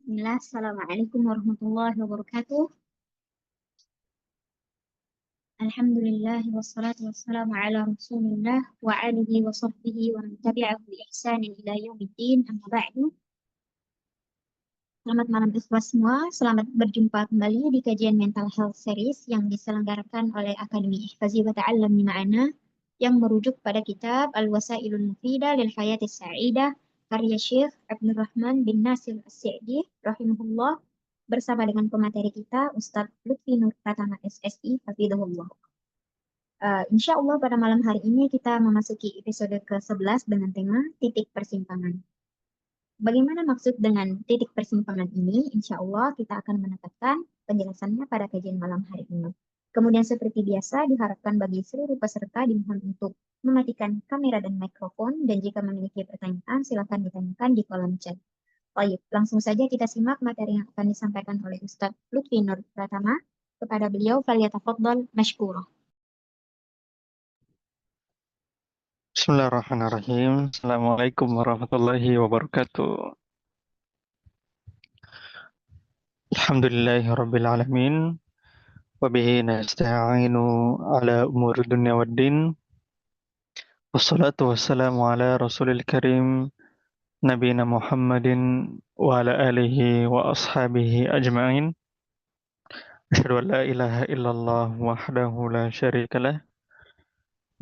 Bismillah, Assalamualaikum warahmatullahi wabarakatuh. Alhamdulillah, wassalatu wassalamu ala rasulillah wa alihi wa sahbihi wa man tabi'ahu bi ihsanin ila yaumiddin, amma ba'du. Selamat malam ikhwas semua, selamat berjumpa kembali di kajian Mental Health Series yang diselenggarakan oleh Akademi Ihfazi wa Ta'allamni Ma'ana yang merujuk pada kitab Al-Wasailul Mufidah lil Hayatis Sa'idah karya Syekh Abdul Rahman bin Nasir As-Sa'di rahimahullah bersama dengan pemateri kita Ustadz Lutfi Nur Pratama SSI Hafidhullah. Insya Allah pada malam hari ini kita memasuki episode ke-11 dengan tema titik persimpangan. Bagaimana maksud dengan titik persimpangan ini? Insya Allah kita akan menetapkan penjelasannya pada kajian malam hari ini. Kemudian seperti biasa diharapkan bagi seluruh peserta dimohon untuk mematikan kamera dan mikrofon dan jika memiliki pertanyaan silakan ditanyakan di kolom chat. Baik, langsung saja kita simak materi yang akan disampaikan oleh Ustadz Lutfi Nur Pratama. Kepada beliau, falyatafaddal mashkura. Bismillahirrahmanirrahim. Assalamualaikum warahmatullahi wabarakatuh. Alhamdulillahi rabbil alamin. Wabihi nasta'inu ala umuri dunya waddin. Wassalatu wassalamu ala rasulil karim. Nabina Muhammadin wa ala alihi wa ashabihi ajma'in. Asyhadu an la ilaha illallah wahdahu la syarikalah.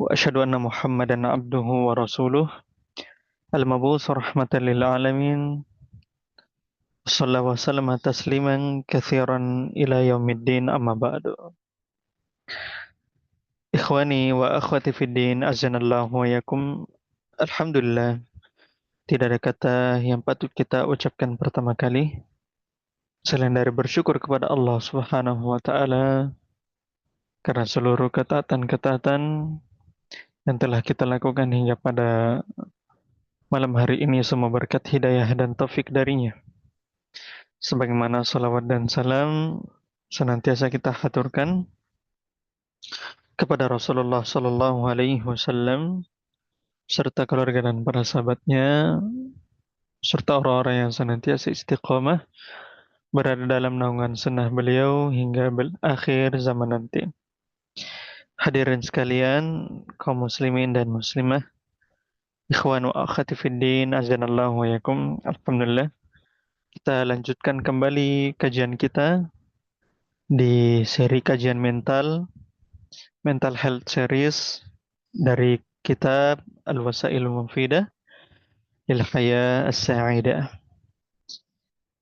Wa asyhadu anna Muhammadan abduhu wa rasuluh. Al-mab'us rahmatan lil alamin. Sallallahu wasallam tasliman katsiran ila yaumiddin amma ba'du. Ikhwani wa akhwati fiddin azanallahu wa yakum. Alhamdulillah, tidak ada kata yang patut kita ucapkan pertama kali selain dari bersyukur kepada Allah Subhanahu wa taala karena seluruh ketaatan-ketaatan yang telah kita lakukan hingga pada malam hari ini semua berkat hidayah dan taufik darinya. Sebagaimana salawat dan salam senantiasa kita haturkan kepada Rasulullah Sallallahu Alaihi Wasallam serta keluarga dan para sahabatnya serta orang-orang yang senantiasa istiqomah berada dalam naungan sunnah beliau hingga akhir zaman nanti. Hadirin sekalian, kaum muslimin dan muslimah, ikhwan wa akhwati fiddin, azanallahu wa yakum. Alhamdulillah, kita lanjutkan kembali kajian kita di seri kajian mental health series dari kitab Al-Wasailul Mufidah lil Hayatis Sa'idah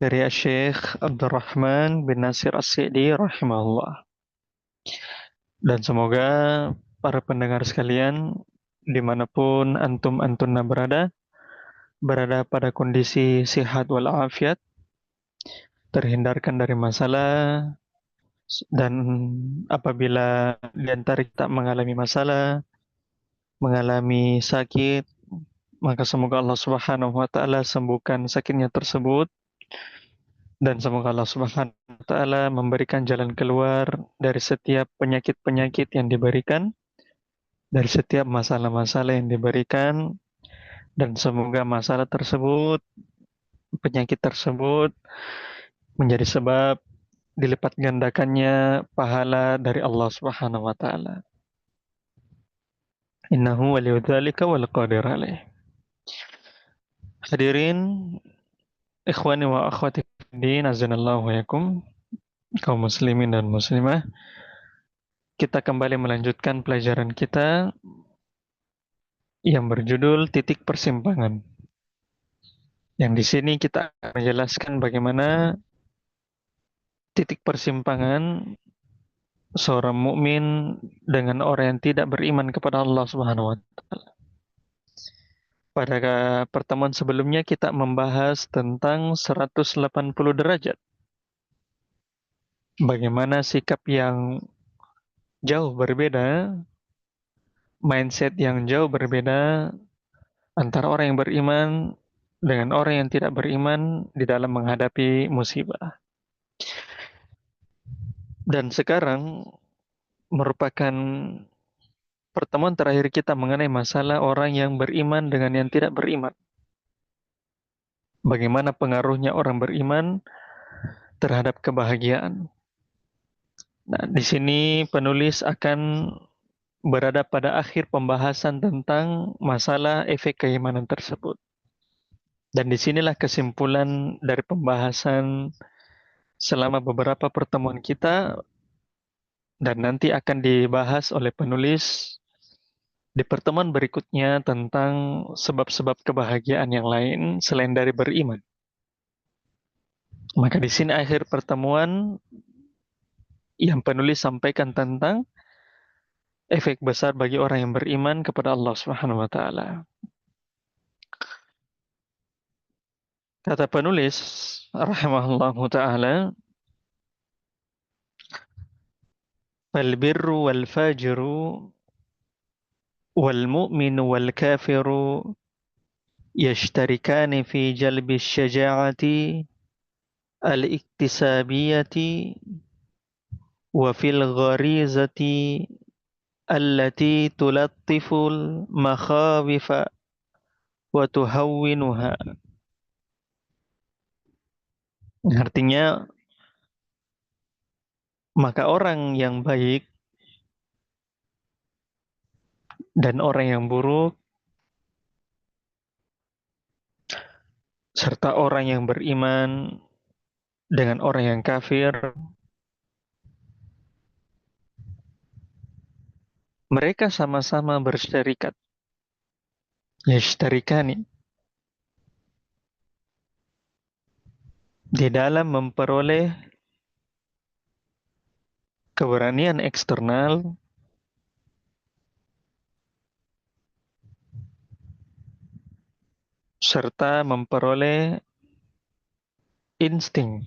dari Syekh Abdul Rahman bin Nasir As-Sa'di rahimahullah. Dan semoga para pendengar sekalian dimanapun antum-antunna berada pada kondisi sehat walafiat, terhindarkan dari masalah, dan apabila di antara kita mengalami masalah, mengalami sakit, maka semoga Allah Subhanahu wa taala sembuhkan sakitnya tersebut dan semoga Allah Subhanahu wa taala memberikan jalan keluar dari setiap penyakit-penyakit yang diberikan, dari setiap masalah-masalah yang diberikan, dan semoga masalah tersebut, penyakit tersebut menjadi sebab dilipat gandakannya pahala dari Allah Subhanahu wa taala. Innahu waliyudzalika wal qadir alaih. Hadirin ikhwani wa akhwati fiddin azanallahu wa yakum, kaum muslimin dan muslimah, kita kembali melanjutkan pelajaran kita yang berjudul titik persimpangan. Yang di sini kita akan menjelaskan bagaimana titik persimpangan seorang mukmin dengan orang yang tidak beriman kepada Allah Subhanahu wa taala. Pada pertemuan sebelumnya kita membahas tentang 180 derajat. Bagaimana sikap yang jauh berbeda, mindset yang jauh berbeda antara orang yang beriman dengan orang yang tidak beriman di dalam menghadapi musibah. Dan sekarang merupakan pertemuan terakhir kita mengenai masalah orang yang beriman dengan yang tidak beriman. bagaimana pengaruhnya orang beriman terhadap kebahagiaan. Nah, di sini penulis akan berada pada akhir pembahasan tentang masalah efek keimanan tersebut. Dan disinilah kesimpulan dari pembahasan selama beberapa pertemuan kita, dan nanti akan dibahas oleh penulis di pertemuan berikutnya tentang sebab-sebab kebahagiaan yang lain selain dari beriman. Maka di sini akhir pertemuan yang penulis sampaikan tentang efek besar bagi orang yang beriman kepada Allah Subhanahu wa taala. Kata penulis rahimahullahu taala, "Fal birru wal fajiru wal mu'minu wal kafiru yashtarikani fi jalbi syaja'ati al-iktisabiyati wa fil gharizati allati tulattiful makhawifa wa tuhawwinuha." Artinya, maka orang yang baik dan orang yang buruk, serta orang yang beriman dengan orang yang kafir, mereka sama-sama berserikat. Yashtarikani, di dalam memperoleh keberanian eksternal serta memperoleh insting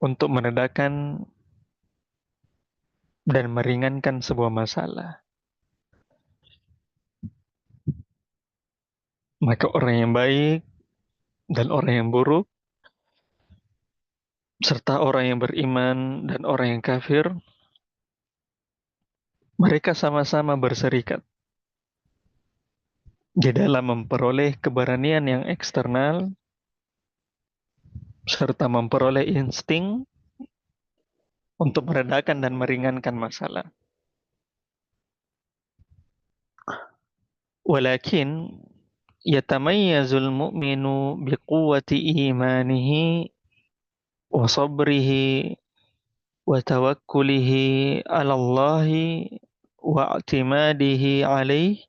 untuk meredakan dan meringankan sebuah masalah. Maka orang yang baik dan orang yang buruk, serta orang yang beriman dan orang yang kafir, mereka sama-sama berserikat di dalam memperoleh keberanian yang eksternal serta memperoleh insting untuk meredakan dan meringankan masalah. Walakin yatamayyazul mu'minu biquwwati imanihi wa sabrihi wa tawakkulihi 'ala Allahi wa i'timadihi 'alaihi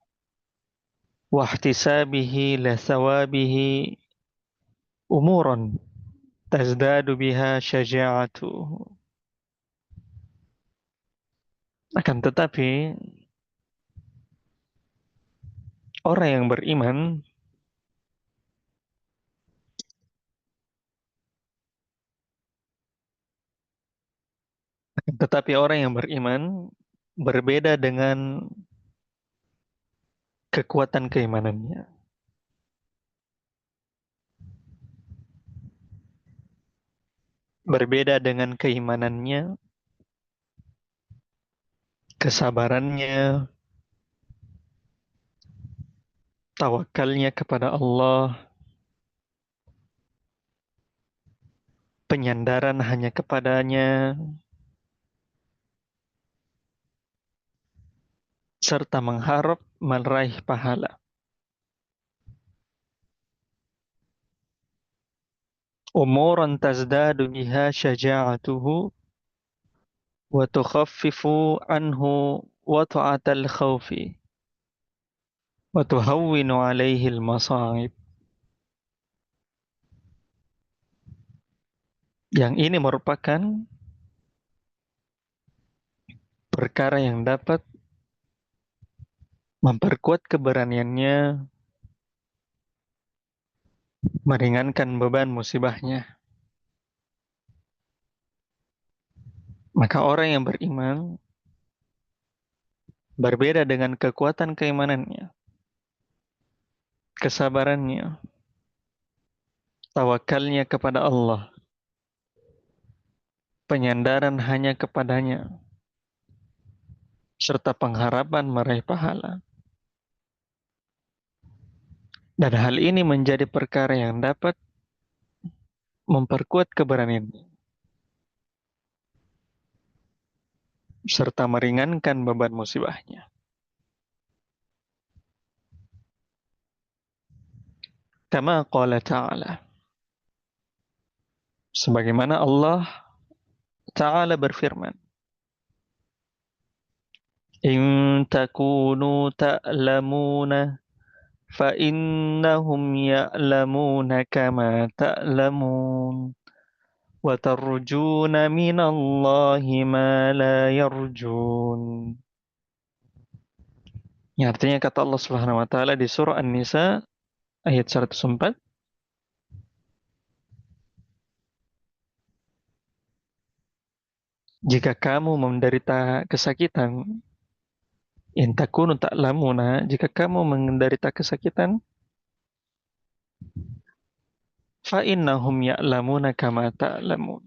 wa ihtisabihi la thawabihi umuran tazdadu biha syaja'atuhu. Akan tetapi orang yang beriman, berbeda dengan kekuatan keimanannya. Berbeda dengan keimanannya, kesabarannya, tawakalnya kepada Allah, penyandaran hanya kepadanya, serta mengharap meraih pahala. Umuran tazdadu biha syaja'atuhu wa tukhaffifu anhu wata'atal khawfi wa tuhawwinu alaihi al-masa'ib. Yang ini merupakan perkara yang dapat memperkuat keberaniannya, meringankan beban musibahnya. Maka orang yang beriman berbeda dengan kekuatan keimanannya, kesabarannya, tawakalnya kepada Allah, penyandaran hanya kepadanya, serta pengharapan meraih pahala. Dan hal ini menjadi perkara yang dapat memperkuat keberanian serta meringankan beban musibahnya. Kama qala ta'ala. Sebagaimana Allah Ta'ala berfirman. In takunu ta'lamuna fa innahum ya'lamuna kama ta'lamun. Wa tarjuna minallahi ma la yarjun. Yang artinya kata Allah Subhanahu wa taala di surah An-Nisa ayat 104, jika kamu menderita kesakitan, in takunu ta'lamuna, jika kamu menderita kesakitan, fa innahum ya'lamuna kama ta'lamun.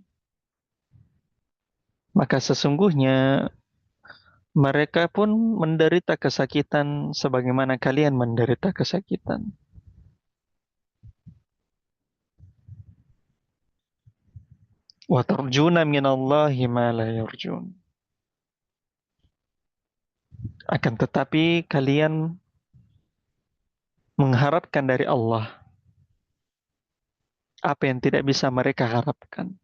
Maka sesungguhnya mereka pun menderita kesakitan sebagaimana kalian menderita kesakitan. Wa tarjuna minallahi ma la yarjun. Akan tetapi kalian mengharapkan dari Allah apa yang tidak bisa mereka harapkan.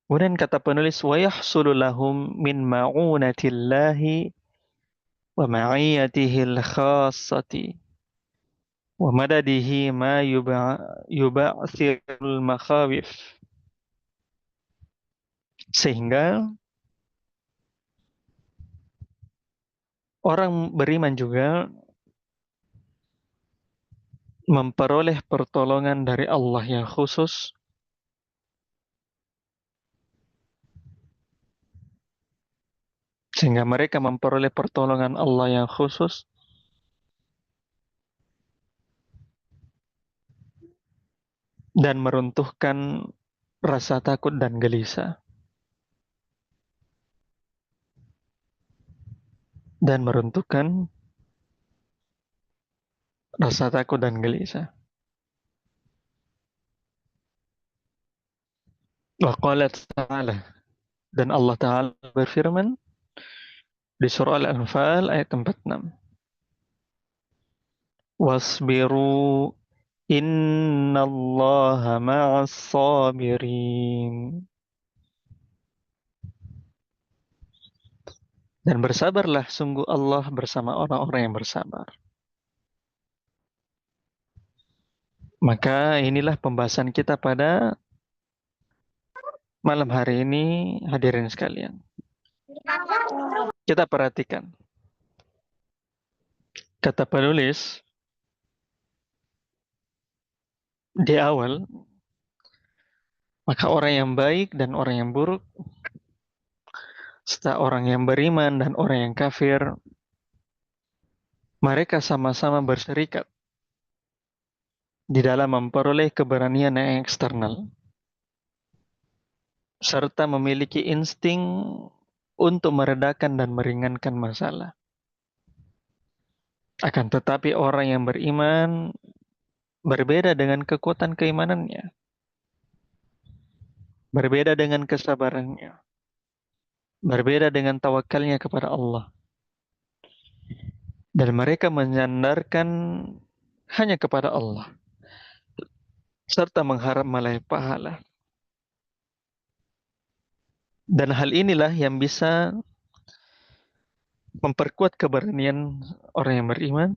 Kemudian kata penulis, wa yahsulu lahum min ma'unatillahi wa ma'iyatihil khassati wa madadihi ma yuba'thirul makhawif. Sehingga orang beriman juga memperoleh pertolongan dari Allah yang khusus sehingga mereka memperoleh pertolongan Allah yang khusus dan meruntuhkan rasa takut dan gelisah. Dan meruntuhkan rasa takut dan gelisah. Wa qala ta'ala, dan Allah Ta'ala berfirman di surah Al-Anfal ayat 46. Wasbiru innallaha ma'as sabirin. Dan bersabarlah, sungguh Allah bersama orang-orang yang bersabar. Maka inilah pembahasan kita pada malam hari ini, hadirin sekalian. Kita perhatikan. Kata penulis di awal, maka orang yang baik dan orang yang buruk, serta orang yang beriman dan orang yang kafir, mereka sama-sama berserikat di dalam memperoleh keberanian yang eksternal, serta memiliki insting untuk meredakan dan meringankan masalah. Akan tetapi orang yang beriman berbeda dengan kekuatan keimanannya, berbeda dengan kesabarannya, berbeda dengan tawakalnya kepada Allah. Dan mereka menyandarkan hanya kepada Allah, serta mengharap meraih pahala. Dan hal inilah yang bisa memperkuat keberanian orang yang beriman,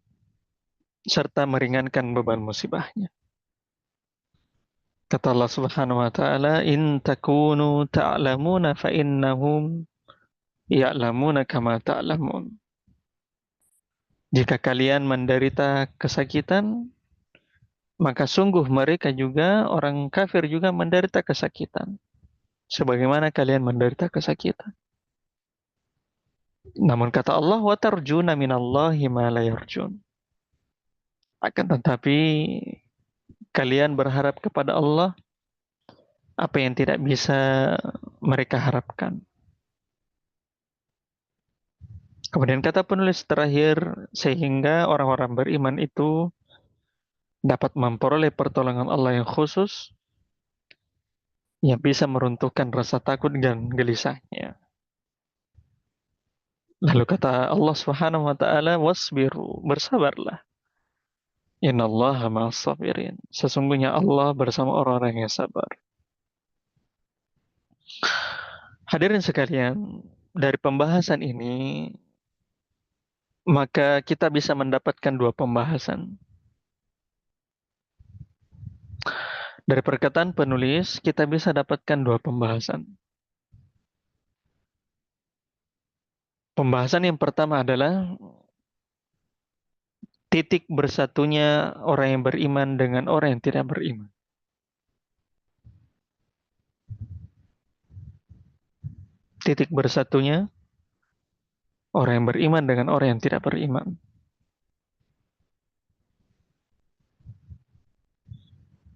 serta meringankan beban musibahnya. Kata Allah Subhanahu wa taala, "In takunu ta'lamuna fa innahum ya'lamuna kama ta'lamun." Jika kalian menderita kesakitan, maka sungguh mereka juga, orang kafir juga menderita kesakitan, sebagaimana kalian menderita kesakitan. Namun kata Allah, "Wa tarjuna minallahi ma la yarjun." Akan tetapi kalian berharap kepada Allah apa yang tidak bisa mereka harapkan. Kemudian kata penulis terakhir, sehingga orang-orang beriman itu dapat memperoleh pertolongan Allah yang khusus yang bisa meruntuhkan rasa takut dan gelisahnya. Lalu kata Allah Subhanahu wa taala, "Wasbiru", bersabarlah. Innallaha ma'as sabirin. Sesungguhnya Allah bersama orang-orang yang sabar. Hadirin sekalian, dari pembahasan ini maka kita bisa mendapatkan dua pembahasan. Dari perkataan penulis, kita bisa dapatkan dua pembahasan. Pembahasan yang pertama adalah titik bersatunya orang yang beriman dengan orang yang tidak beriman. Titik bersatunya orang yang beriman dengan orang yang tidak beriman.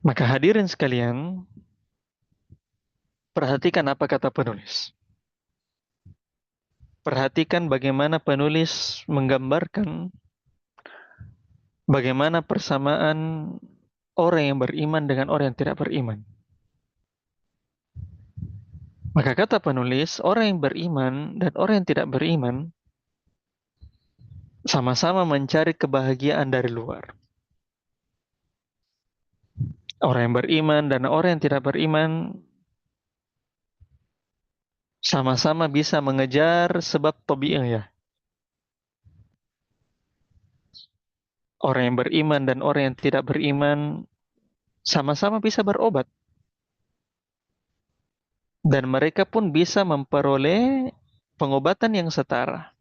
Maka hadirin sekalian, perhatikan apa kata penulis. Perhatikan bagaimana penulis menggambarkan bagaimana persamaan orang yang beriman dengan orang yang tidak beriman. Maka kata penulis, orang yang beriman dan orang yang tidak beriman sama-sama mencari kebahagiaan dari luar. Orang yang beriman dan orang yang tidak beriman sama-sama bisa mengejar sebab tabi'iyah. Orang yang beriman dan orang yang tidak beriman sama-sama bisa berobat. Dan mereka pun bisa memperoleh pengobatan yang setara.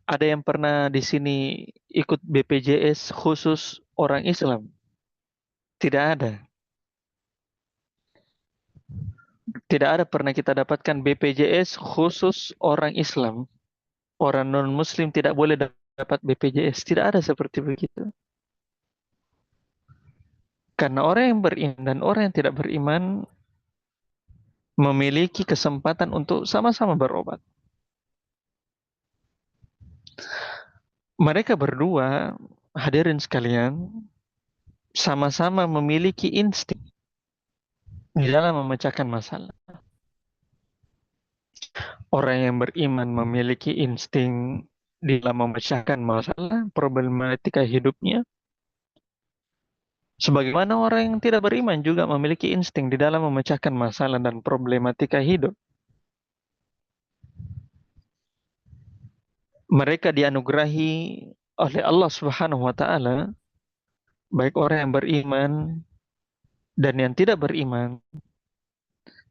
Ada yang pernah di sini ikut BPJS khusus orang Islam? Tidak ada. Tidak ada pernah kita dapatkan BPJS khusus orang Islam. Orang non-Muslim tidak boleh dapat BPJS. Tidak ada seperti begitu. Karena orang yang beriman dan orang yang tidak beriman memiliki kesempatan untuk sama-sama berobat. Mereka berdua, hadirin sekalian, sama-sama memiliki insting di dalam memecahkan masalah. Orang yang beriman memiliki insting di dalam memecahkan masalah, problematika hidupnya. Sebagaimana orang yang tidak beriman juga memiliki insting di dalam memecahkan masalah dan problematika hidup. Mereka dianugerahi oleh Allah Subhanahu wa taala, baik orang yang beriman dan yang tidak beriman,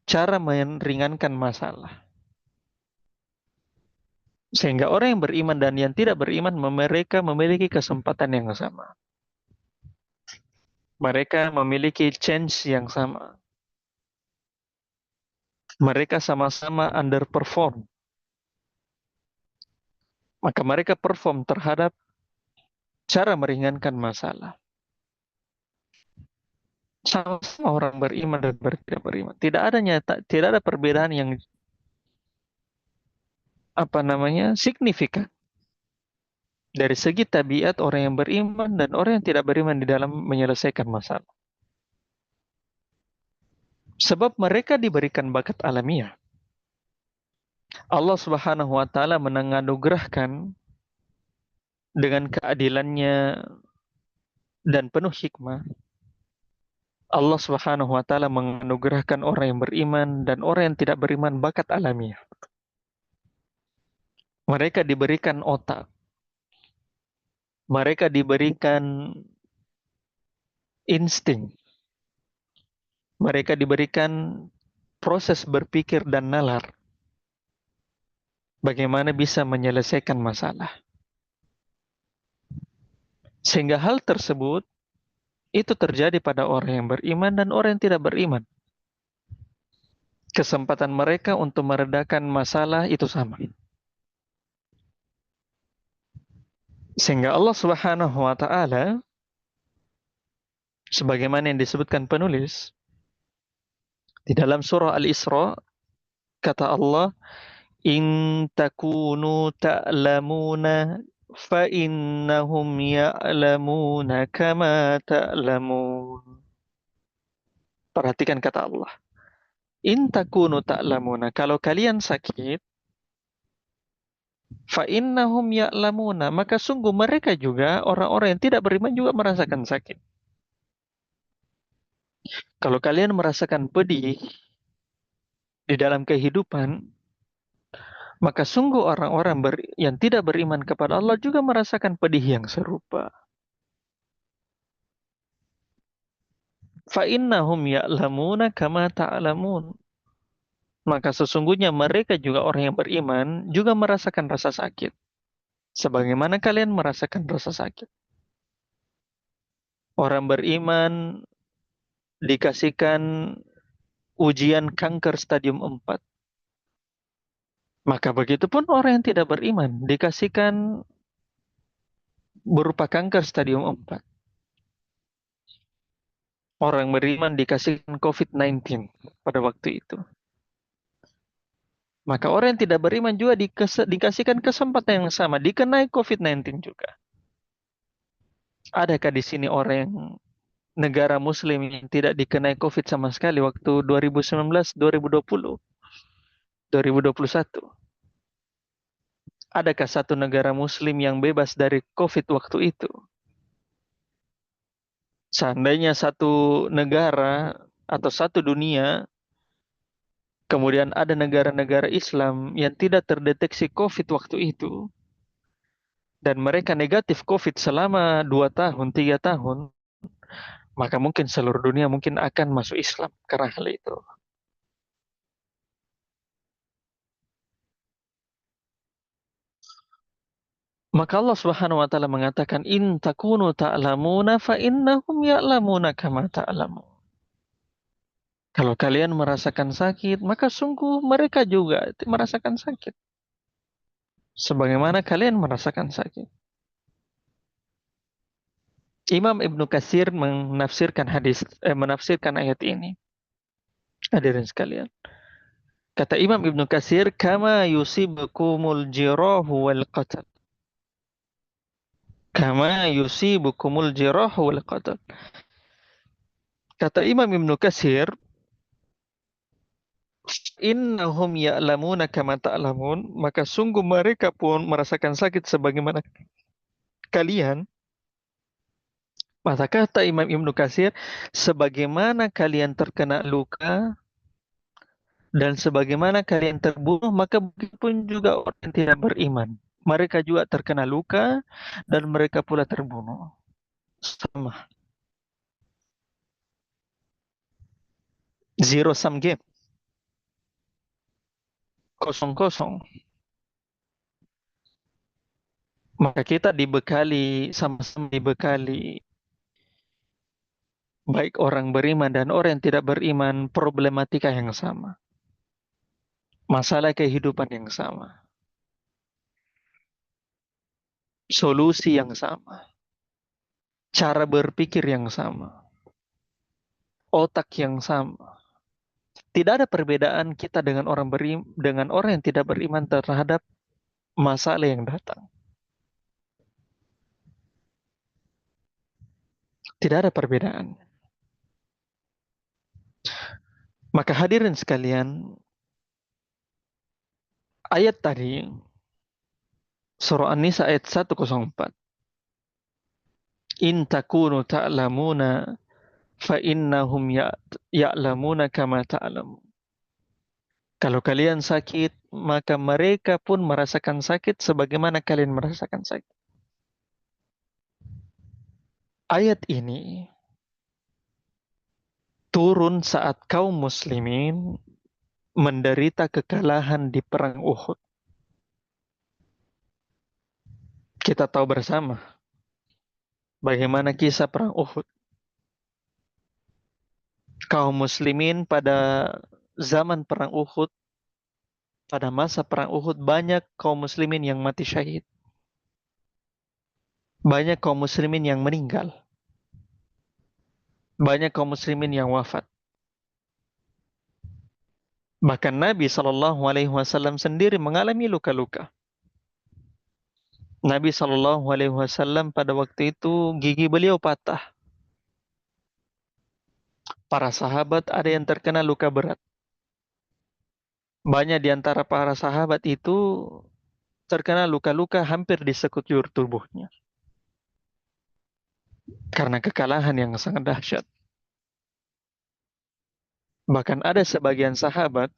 cara meringankan masalah. Sehingga orang yang beriman dan yang tidak beriman, mereka memiliki kesempatan yang sama. Mereka memiliki chance yang sama. Mereka sama-sama underperform. Maka mereka perform terhadap cara meringankan masalah. Sama-sama orang beriman dan tidak beriman. Tidak ada perbedaan yang signifikan dari segi tabiat orang yang beriman dan orang yang tidak beriman di dalam menyelesaikan masalah. Sebab mereka diberikan bakat alamiah. Allah Subhanahu wa taala menganugerahkan dengan keadilannya dan penuh hikmah. Allah Subhanahu wa taala menganugerahkan orang yang beriman dan orang yang tidak beriman bakat alamiah. Mereka diberikan otak. Mereka diberikan insting. Mereka diberikan proses berpikir dan nalar. Bagaimana bisa menyelesaikan masalah. Sehingga hal tersebut itu terjadi pada orang yang beriman dan orang yang tidak beriman. Kesempatan mereka untuk meredakan masalah itu sama. Sehingga Allah Subhanahu wa taala sebagaimana yang disebutkan penulis di dalam surah Al-Isra, kata Allah, In takunu ta'lamuna fa innahum ya'lamuna kama ta'lamun. Perhatikan kata Allah. In takunu ta'lamuna. Kalau kalian sakit, fa innahum ya'lamuna. Maka sungguh mereka juga, orang-orang yang tidak beriman juga merasakan sakit. Kalau kalian merasakan pedih di dalam kehidupan, maka sungguh orang-orang yang tidak beriman kepada Allah juga merasakan pedih yang serupa. Fa innahum ya'lamuna kama ta'lamun. Maka sesungguhnya mereka juga orang yang beriman juga merasakan rasa sakit. Sebagaimana kalian merasakan rasa sakit. Orang beriman dikasihkan ujian kanker stadium 4. Maka begitu pun orang yang tidak beriman dikasihkan berupa kanker stadium 4. Orang beriman dikasihkan COVID-19 pada waktu itu. Maka orang yang tidak beriman juga dikasihkan kesempatan yang sama, dikenai COVID-19 juga. Adakah di sini orang yang negara muslim yang tidak dikenai COVID sama sekali waktu 2019, 2020, 2021? Adakah satu negara muslim yang bebas dari COVID waktu itu? Seandainya satu negara atau satu dunia, kemudian ada negara-negara Islam yang tidak terdeteksi COVID waktu itu, dan mereka negatif COVID selama 2 tahun, 3 tahun, maka mungkin seluruh dunia mungkin akan masuk Islam karena hal itu. Maka Allah Subhanahu wa taala mengatakan in takunu ta'lamuna fa innahum ya'lamuna kama ta'lamun. Kalau kalian merasakan sakit, maka sungguh mereka juga merasakan sakit. Sebagaimana kalian merasakan sakit. Imam Ibnu Katsir menafsirkan ayat ini. Hadirin sekalian. Kata Imam Ibnu Katsir, kama yusibukumul jirahu wal qatal. Kama yusibukumul jirahu wal qatal. Kata Imam Ibnu Katsir, innahum ya'lamuna kama ta'lamun, maka sungguh mereka pun merasakan sakit sebagaimana kalian. Maka kata Imam Ibnu Katsir, sebagaimana kalian terkena luka dan sebagaimana kalian terbunuh, maka begitupun juga orang yang tidak beriman. Mereka juga terkena luka dan mereka pula terbunuh. Sama. Zero sum game. Kosong-kosong. Maka kita sama-sama dibekali, baik orang beriman dan orang yang tidak beriman, problematika yang sama. Masalah kehidupan yang sama. Solusi yang sama. Cara berpikir yang sama. Otak yang sama. Tidak ada perbedaan kita dengan dengan orang yang tidak beriman terhadap masalah yang datang. Tidak ada perbedaan. Maka hadirin sekalian, ayat tadi, surah An-Nisa ayat 104. In takunu ta'lamuna fa innahum ya'lamuna kama ta'lamun. Kalau kalian sakit, maka mereka pun merasakan sakit sebagaimana kalian merasakan sakit. Ayat ini turun saat kaum muslimin menderita kekalahan di perang Uhud. Kita tahu bersama bagaimana kisah perang Uhud. Kaum muslimin pada zaman perang Uhud, pada masa perang Uhud, banyak kaum muslimin yang mati syahid. Banyak kaum muslimin yang meninggal. Banyak kaum muslimin yang wafat. Bahkan Nabi Shallallahu Alaihi Wasallam sendiri mengalami luka-luka. Nabi Shallallahu Alaihi Wasallam pada waktu itu gigi beliau patah. Para sahabat ada yang terkena luka berat. Banyak di antara para sahabat itu terkena luka-luka hampir di sekujur tubuhnya. Karena kekalahan yang sangat dahsyat. Bahkan ada sebagian sahabat,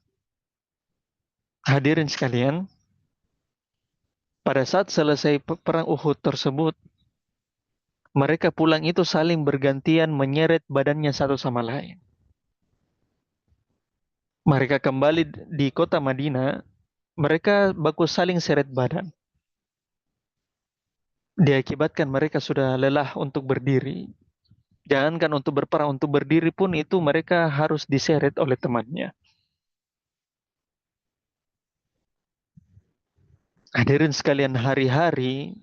hadirin sekalian, pada saat selesai perang Uhud tersebut, mereka pulang itu saling bergantian menyeret badannya satu sama lain. Mereka kembali di kota Madinah, mereka baku saling seret badan. Diakibatkan mereka sudah lelah untuk berdiri. Jangankan untuk berperang, untuk berdiri pun itu mereka harus diseret oleh temannya. Hadirin sekalian, hari-hari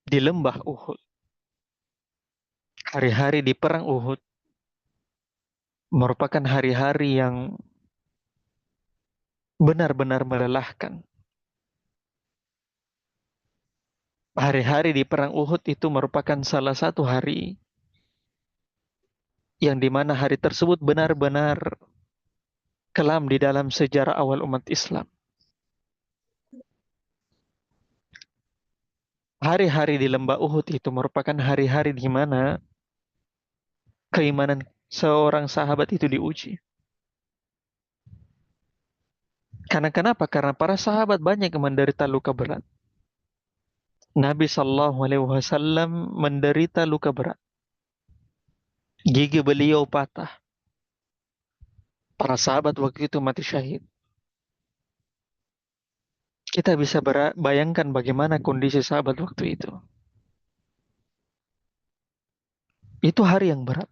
di lembah Uhud, hari-hari di perang Uhud, merupakan hari-hari yang benar-benar melelahkan. Hari-hari di perang Uhud itu merupakan salah satu hari yang dimana hari tersebut benar-benar kelam di dalam sejarah awal umat Islam. Hari-hari di lembah Uhud itu merupakan hari-hari di mana keimanan seorang sahabat itu diuji. Karena kenapa? Karena para sahabat banyak yang menderita luka berat. Nabi Shallallahu Alaihi Wasallam menderita luka berat. Gigi beliau patah. Para sahabat waktu itu mati syahid. Kita bisa bayangkan bagaimana kondisi sahabat waktu itu. Itu hari yang berat.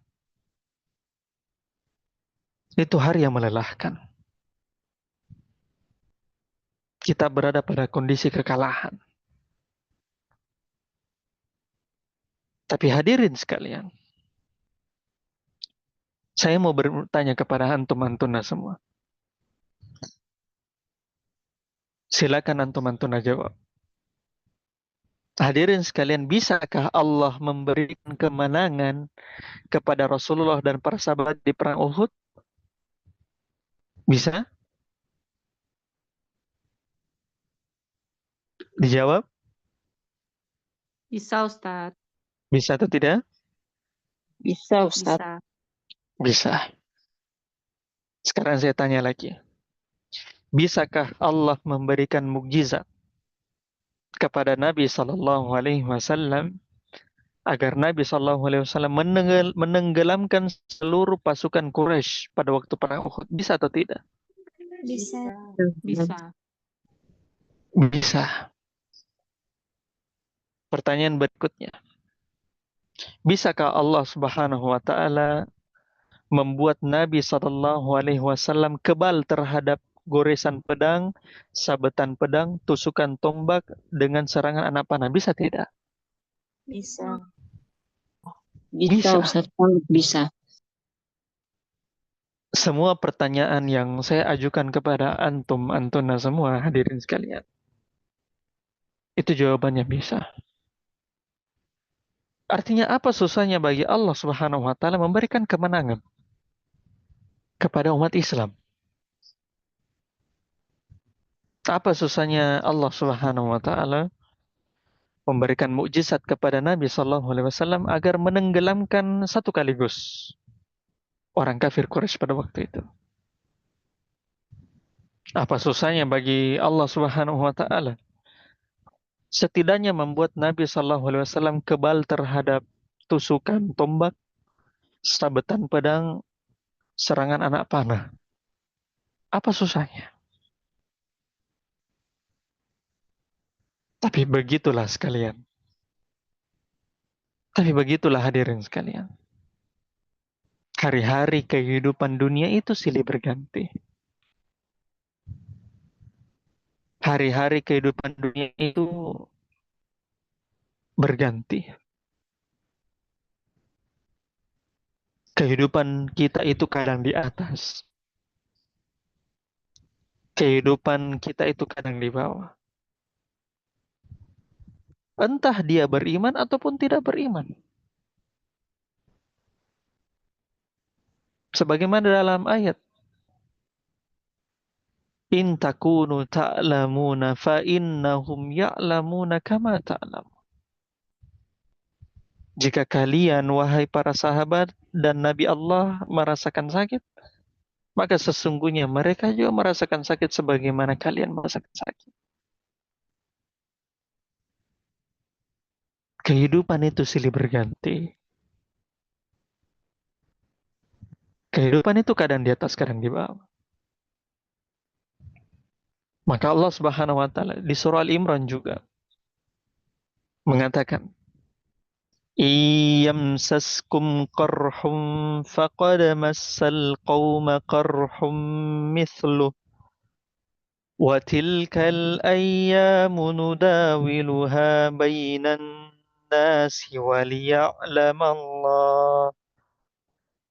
Itu hari yang melelahkan. Kita berada pada kondisi kekalahan. Tapi hadirin sekalian, saya mau bertanya kepada antum-antuna semua. Silakan antum-antuna jawab. Hadirin sekalian, bisakah Allah memberikan kemenangan kepada Rasulullah dan para sahabat di perang Uhud? Bisa? Dijawab? Bisa, Ustadz. Bisa atau tidak? Bisa, Ustadz. Bisa. Bisa. Sekarang saya tanya lagi. Bisakah Allah memberikan mukjizat kepada Nabi Sallallahu Alaihi Wasallam agar Nabi Sallallahu Alaihi Wasallam menenggelamkan seluruh pasukan Quraisy pada waktu perang Uhud? Bisa atau tidak? Bisa. Bisa. Bisa. Pertanyaan berikutnya. Bisakah Allah Subhanahu wa taala membuat Nabi Sallallahu Alaihi Wasallam kebal terhadap goresan pedang, sabetan pedang, tusukan tombak dengan serangan anak panah? Bisa tidak? Bisa. Bisa. Bisa, Ustadz. Bisa. Semua pertanyaan yang saya ajukan kepada antum, antuna semua hadirin sekalian, itu jawabannya bisa. Artinya apa susahnya bagi Allah Subhanahu wa taala memberikan kemenangan kepada umat Islam? Apa susahnya Allah Subhanahu wa taala memberikan mukjizat kepada Nabi Shallallahu Alaihi Wasallam agar menenggelamkan satu kaligus orang kafir Quraisy pada waktu itu? Apa susahnya bagi Allah Subhanahu wa taala setidaknya membuat Nabi Shallallahu Alaihi Wasallam kebal terhadap tusukan tombak, sabetan pedang, serangan anak panah? Apa susahnya? Tapi begitulah sekalian. Tapi begitulah hadirin sekalian. Hari-hari kehidupan dunia itu silih berganti. Hari-hari kehidupan dunia itu berganti. Kehidupan kita itu kadang di atas, kehidupan kita itu kadang di bawah. Entah dia beriman ataupun tidak beriman. Sebagaimana dalam ayat, in takunu ta'lamuna fa innahum ya'lamuna kama ta'lam. Jika kalian, wahai para sahabat dan Nabi Allah, merasakan sakit, maka sesungguhnya mereka juga merasakan sakit sebagaimana kalian merasakan sakit. Kehidupan itu silih berganti. Kehidupan itu kadang di atas, kadang di bawah. Maka Allah Subhanahu wa taala di surah Al-Imran juga mengatakan, "Iyamsaskum qarhum faqad massal qauma qarhum mithluh wa tilkal ayyamu nudawiluha bainan nasi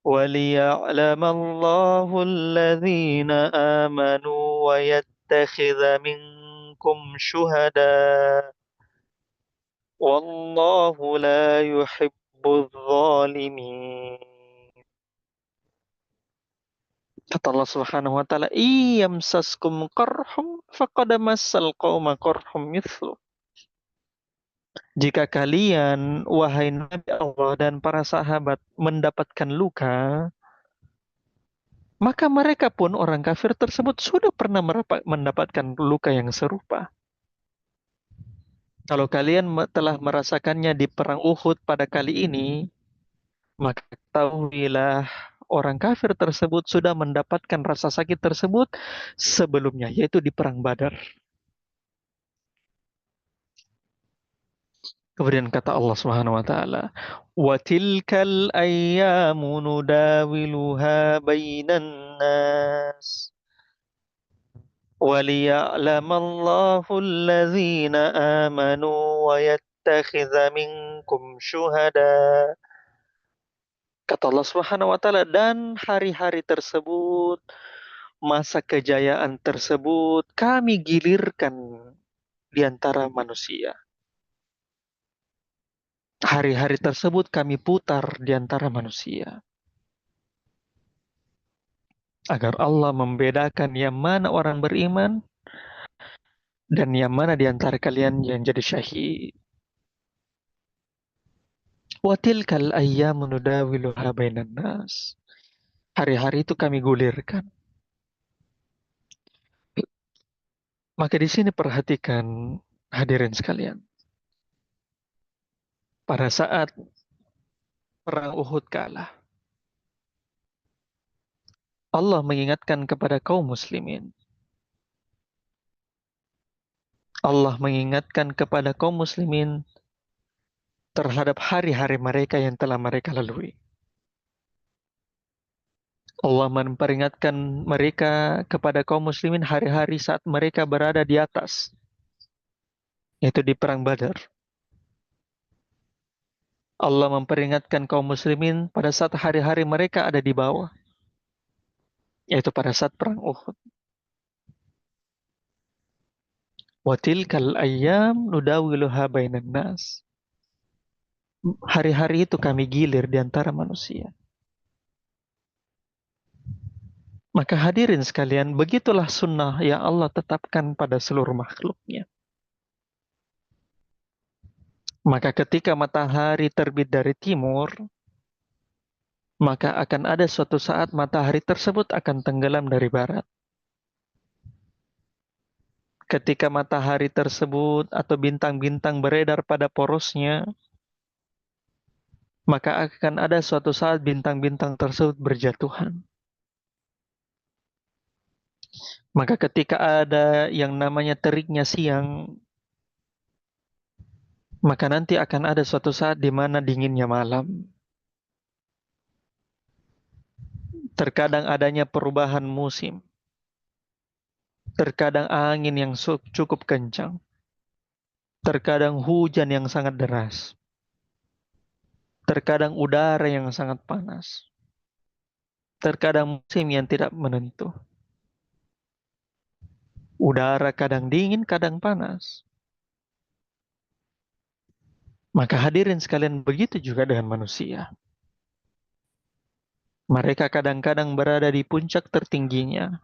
وليعلم الله الذين آمنوا ويتخذ منكم شهداء والله لا يحب الظالمين." Kata Allah Subhanahu wa taala, "Iyamsaskum qarhum faqad massal qauma qarhum mithlu." Jika kalian, wahai Nabi Allah dan para sahabat, mendapatkan luka, maka mereka pun, orang kafir tersebut, sudah pernah mendapatkan luka yang serupa. Kalau kalian telah merasakannya di perang Uhud pada kali ini, maka ketahuilah orang kafir tersebut sudah mendapatkan rasa sakit tersebut sebelumnya, yaitu di perang Badar. Kemudian kata Allah Subhanahu wa taala, "Wa tilkal ayyamu nudawiluha bainan nas وليعلم الله الذين آمنوا ويتخذ منكم شهداء." Kata Allah Subhanahu wa taala, dan hari-hari tersebut, masa kejayaan tersebut kami gilirkan di antara manusia. Hari-hari tersebut kami putar di antara manusia. Agar Allah membedakan yang mana orang beriman dan yang mana di antara kalian yang jadi syahid. Wa tilkal ayyamu nudawiluha bainan nas. Hari-hari itu kami gulirkan. Maka di sini perhatikan, hadirin sekalian. Pada saat perang Uhud kalah, Allah mengingatkan kepada kaum muslimin. Allah mengingatkan kepada kaum muslimin terhadap hari-hari mereka yang telah mereka lalui. Allah memperingatkan mereka kepada kaum muslimin hari-hari saat mereka berada di atas, yaitu di perang Badar. Allah memperingatkan kaum muslimin pada saat hari-hari mereka ada di bawah, yaitu pada saat perang Uhud. Wa tilkal ayyam nudawiluha bainan nas. Hari-hari itu kami gilir di antara manusia. Maka hadirin sekalian, begitulah sunnah yang Allah tetapkan pada seluruh makhluknya. Maka ketika matahari terbit dari timur, maka akan ada suatu saat matahari tersebut akan tenggelam dari barat. Ketika matahari tersebut atau bintang-bintang beredar pada porosnya, maka akan ada suatu saat bintang-bintang tersebut berjatuhan. Maka ketika ada yang namanya teriknya siang, maka nanti akan ada suatu saat di mana dinginnya malam. Terkadang adanya perubahan musim. Terkadang angin yang cukup kencang. Terkadang hujan yang sangat deras. Terkadang udara yang sangat panas. Terkadang musim yang tidak menentu. Udara kadang dingin, kadang panas. Maka hadirin sekalian, begitu juga dengan manusia. Mereka kadang-kadang berada di puncak tertingginya,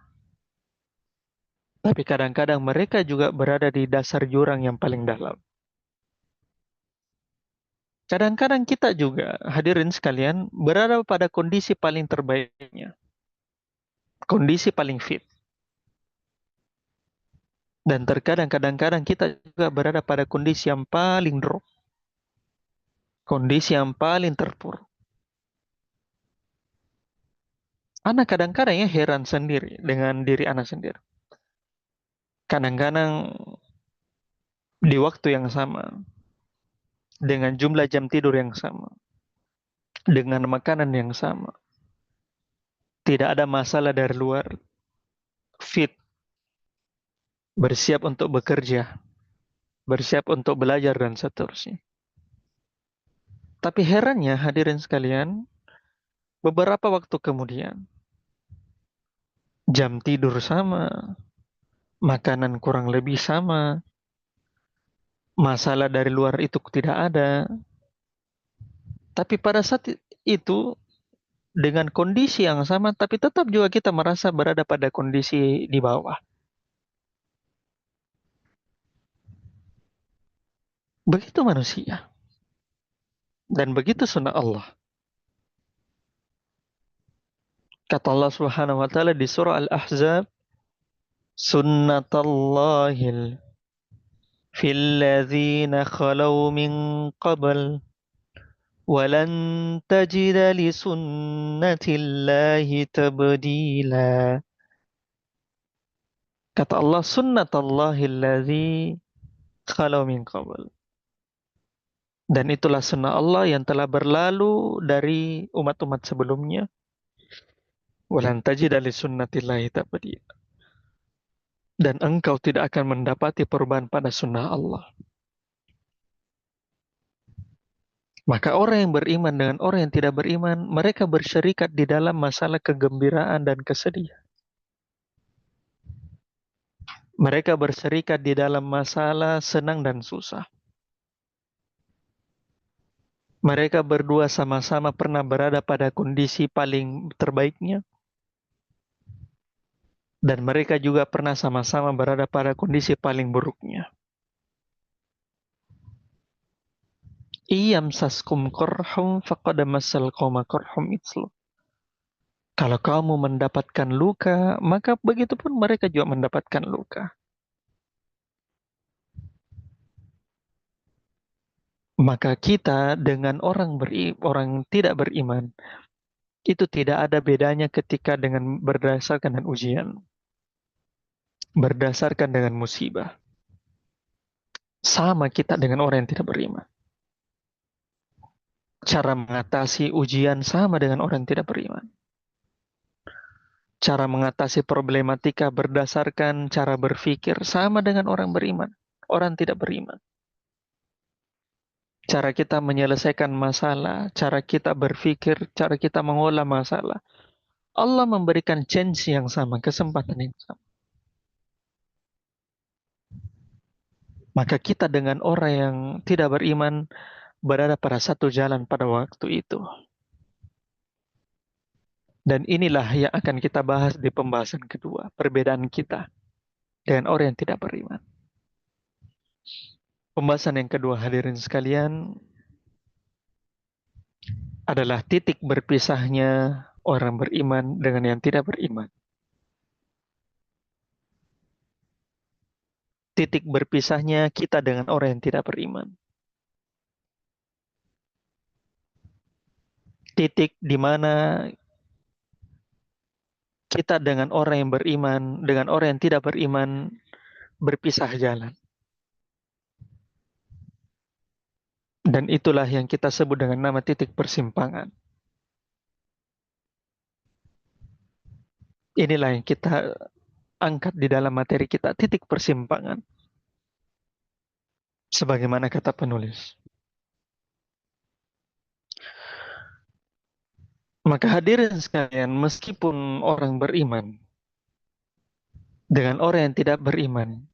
tapi kadang-kadang mereka juga berada di dasar jurang yang paling dalam. Kadang-kadang kita juga, hadirin sekalian, berada pada kondisi paling terbaiknya, kondisi paling fit. Dan terkadang kadang-kadang kita juga berada pada kondisi yang paling drop, kondisi yang paling terpuruk. Anak kadang-kadang ya heran sendiri dengan diri anak sendiri. Kadang-kadang di waktu yang sama, dengan jumlah jam tidur yang sama, dengan makanan yang sama, tidak ada masalah dari luar, fit, bersiap untuk bekerja, bersiap untuk belajar dan seterusnya. Tapi herannya hadirin sekalian, beberapa waktu kemudian, jam tidur sama, makanan kurang lebih sama, masalah dari luar itu tidak ada. Tapi pada saat itu, dengan kondisi yang sama, tapi tetap juga kita merasa berada pada kondisi di bawah. Begitu manusia. Dan begitu sunnah Allah. Kata Allah Subhanahu wa taala di surah Al-Ahzab, sunnatallahil fil ladzina khalau min qabl walan tajida li sunnatillahi tabdila. Kata Allah, sunnatallahil ladzi khalau min qabl. Dan itulah sunnah Allah yang telah berlalu dari umat-umat sebelumnya. Walan tajida li sunnatillahi tabdila. Dan engkau tidak akan mendapati perubahan pada sunnah Allah. Maka orang yang beriman dengan orang yang tidak beriman, mereka bersyarikat di dalam masalah kegembiraan dan kesedihan. Mereka berserikat di dalam masalah senang dan susah. Mereka berdua sama-sama pernah berada pada kondisi paling terbaiknya. Dan mereka juga pernah sama-sama berada pada kondisi paling buruknya. Iyam saskum korhum faqad masal qawma korhum itslu. Kalau kamu mendapatkan luka, maka begitu pun mereka juga mendapatkan luka. Maka kita dengan orang tidak beriman, itu tidak ada bedanya ketika dengan berdasarkan dengan ujian, berdasarkan dengan musibah. Sama kita dengan orang yang tidak beriman. Cara mengatasi ujian sama dengan orang yang tidak beriman. Cara mengatasi problematika berdasarkan cara berpikir sama dengan orang beriman, orang tidak beriman. Cara kita menyelesaikan masalah, cara kita berpikir, cara kita mengolah masalah. Allah memberikan chance yang sama, kesempatan yang sama. Maka kita dengan orang yang tidak beriman berada pada satu jalan pada waktu itu. Dan inilah yang akan kita bahas di pembahasan kedua, perbedaan kita dengan orang yang tidak beriman. Pembahasan yang kedua, hadirin sekalian, adalah titik berpisahnya orang beriman dengan yang tidak beriman. Titik berpisahnya kita dengan orang yang tidak beriman. Titik di mana kita dengan orang yang beriman, dengan orang yang tidak beriman, berpisah jalan. Dan itulah yang kita sebut dengan nama titik persimpangan. Inilah yang kita angkat di dalam materi kita, titik persimpangan. Sebagaimana kata penulis. Maka hadirin sekalian, meskipun orang beriman dengan orang yang tidak beriman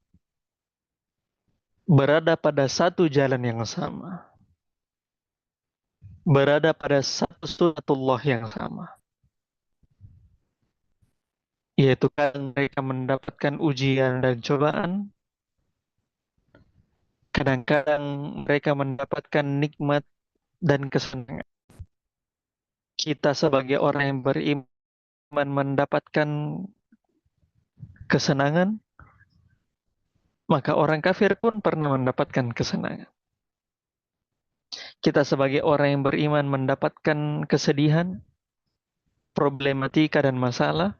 berada pada satu jalan yang sama, berada pada satu sunatullah yang sama, yaitu kadang mereka mendapatkan ujian dan cobaan, kadang-kadang mereka mendapatkan nikmat dan kesenangan. Kita sebagai orang yang beriman mendapatkan kesenangan, maka orang kafir pun pernah mendapatkan kesenangan. Kita sebagai orang yang beriman mendapatkan kesedihan, problematika dan masalah,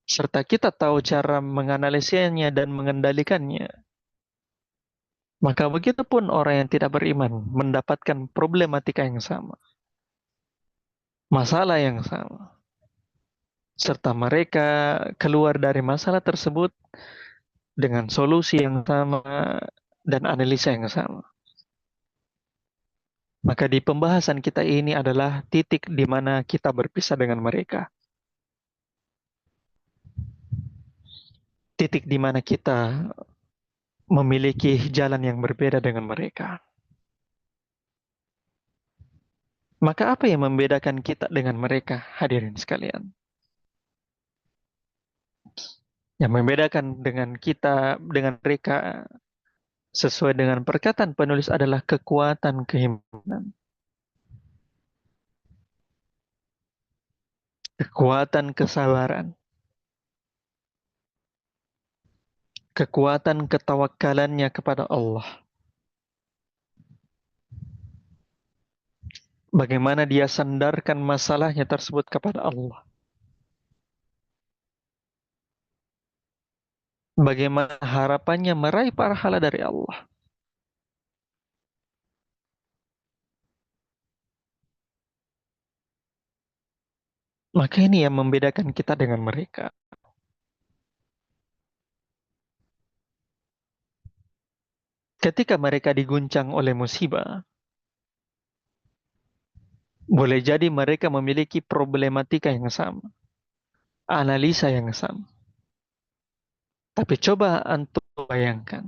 serta kita tahu cara menganalisanya dan mengendalikannya. Maka begitu pun orang yang tidak beriman mendapatkan problematika yang sama, masalah yang sama, serta mereka keluar dari masalah tersebut dengan solusi yang sama dan analisa yang sama. Maka di pembahasan kita ini adalah titik di mana kita berpisah dengan mereka. Titik di mana kita memiliki jalan yang berbeda dengan mereka. Maka apa yang membedakan kita dengan mereka, hadirin sekalian? Yang membedakan dengan kita, dengan mereka, sesuai dengan perkataan penulis adalah kekuatan keimanan. Kekuatan kesabaran. Kekuatan ketawakalannya kepada Allah. Bagaimana dia sandarkan masalahnya tersebut kepada Allah. Bagaimana harapannya meraih pahala dari Allah. Maka ini yang membedakan kita dengan mereka. Ketika mereka diguncang oleh musibah, boleh jadi mereka memiliki problematika yang sama, analisa yang sama. Tapi coba antum bayangkan,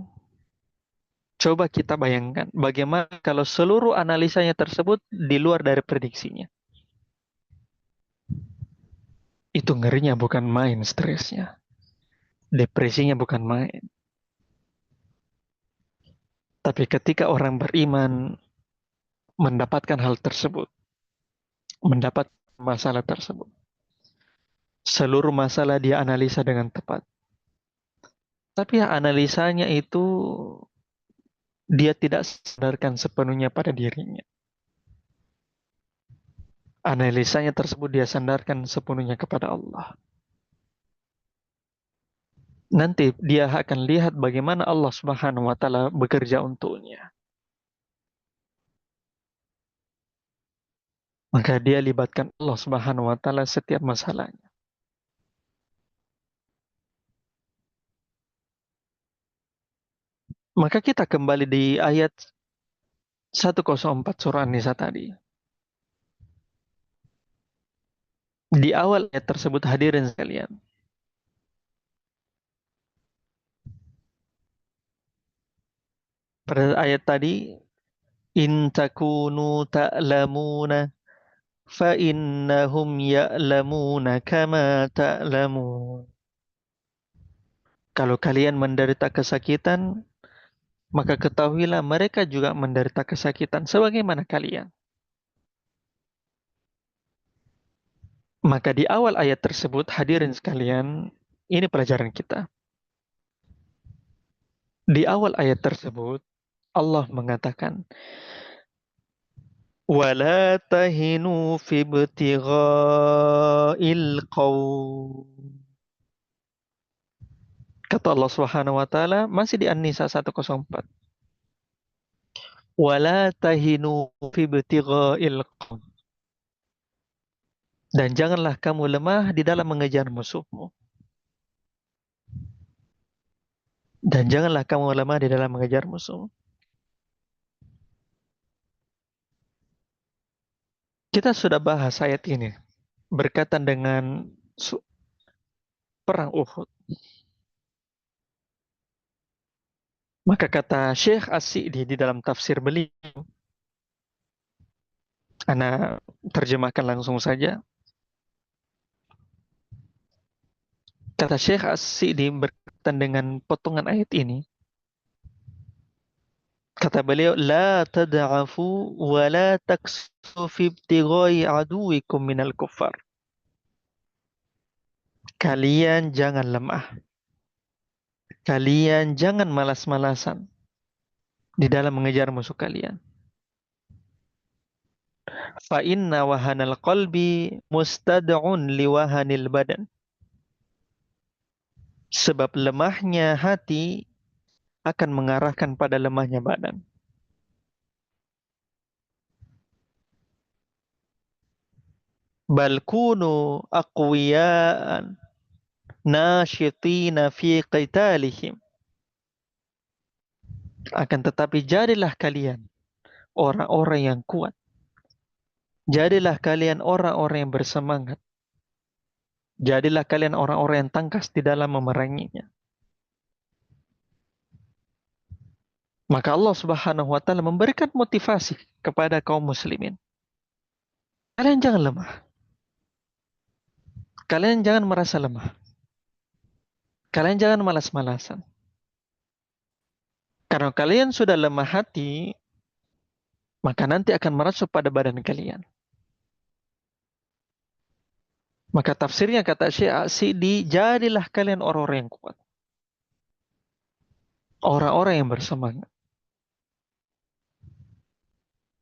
coba kita bayangkan bagaimana kalau seluruh analisanya tersebut di luar dari prediksinya. Itu ngerinya bukan main stresnya. Depresinya bukan main. Tapi ketika orang beriman mendapatkan hal tersebut, mendapat masalah tersebut, seluruh masalah dia analisa dengan tepat. Tapi analisanya itu dia tidak sadarkan sepenuhnya pada dirinya. Analisanya tersebut dia sandarkan sepenuhnya kepada Allah. Nanti dia akan lihat bagaimana Allah Subhanahu wa taala bekerja untuknya. Maka dia libatkan Allah Subhanahu wa taala setiap masalahnya. Maka kita kembali di ayat 104 surah An-Nisa tadi. Di awal ayat tersebut hadirin sekalian. Pada ayat tadi, in takunu ta'lamuna fa innahum ya'lamuna kama ta'lamun. Kalau kalian menderita kesakitan, maka ketahuilah mereka juga menderita kesakitan sebagaimana kalian. Maka di awal ayat tersebut, hadirin sekalian, ini pelajaran kita. Di awal ayat tersebut, Allah mengatakan, وَلَا تَهِنُوا فِي ابْتِغَاءِ الْقَوْمِ. Kata Allah Subhanahu wa taala masih di An-Nisa 104. وَلَا تَهِنُوا فِي ابْتِغَاءِ الْقَوْمِ. Dan janganlah kamu lemah di dalam mengejar musuhmu. Dan janganlah kamu lemah di dalam mengejar musuh. Kita sudah bahas ayat ini berkaitan dengan perang Uhud. Maka kata Syekh As-Sa'di di dalam tafsir beliau, ana terjemahkan langsung saja. Kata Syekh As-Sa'di berkaitan dengan potongan ayat ini, kata beliau, la tad'afu wa la taksu fi ibtighai aduwikum minal kuffar. Kalian jangan lemah. Kalian jangan malas-malasan di dalam mengejar musuh kalian. Fa inna wahanal qalbi mustad'un liwahanil badan. Sebab lemahnya hati akan mengarahkan pada lemahnya badan. Bal kunu aqwiyaan nasyitina fi qitalihim. Akan tetapi jadilah kalian orang-orang yang kuat. Jadilah kalian orang-orang yang bersemangat. Jadilah kalian orang-orang yang tangkas di dalam memeranginya. Maka Allah Subhanahu wa taala memberikan motivasi kepada kaum muslimin. Kalian jangan lemah. Kalian jangan merasa lemah. Kalian jangan malas-malasan. Karena kalian sudah lemah hati, maka nanti akan merasuk pada badan kalian. Maka tafsirnya kata Syekh As-Sa'di, jadilah kalian orang-orang yang kuat. Orang-orang yang bersemangat.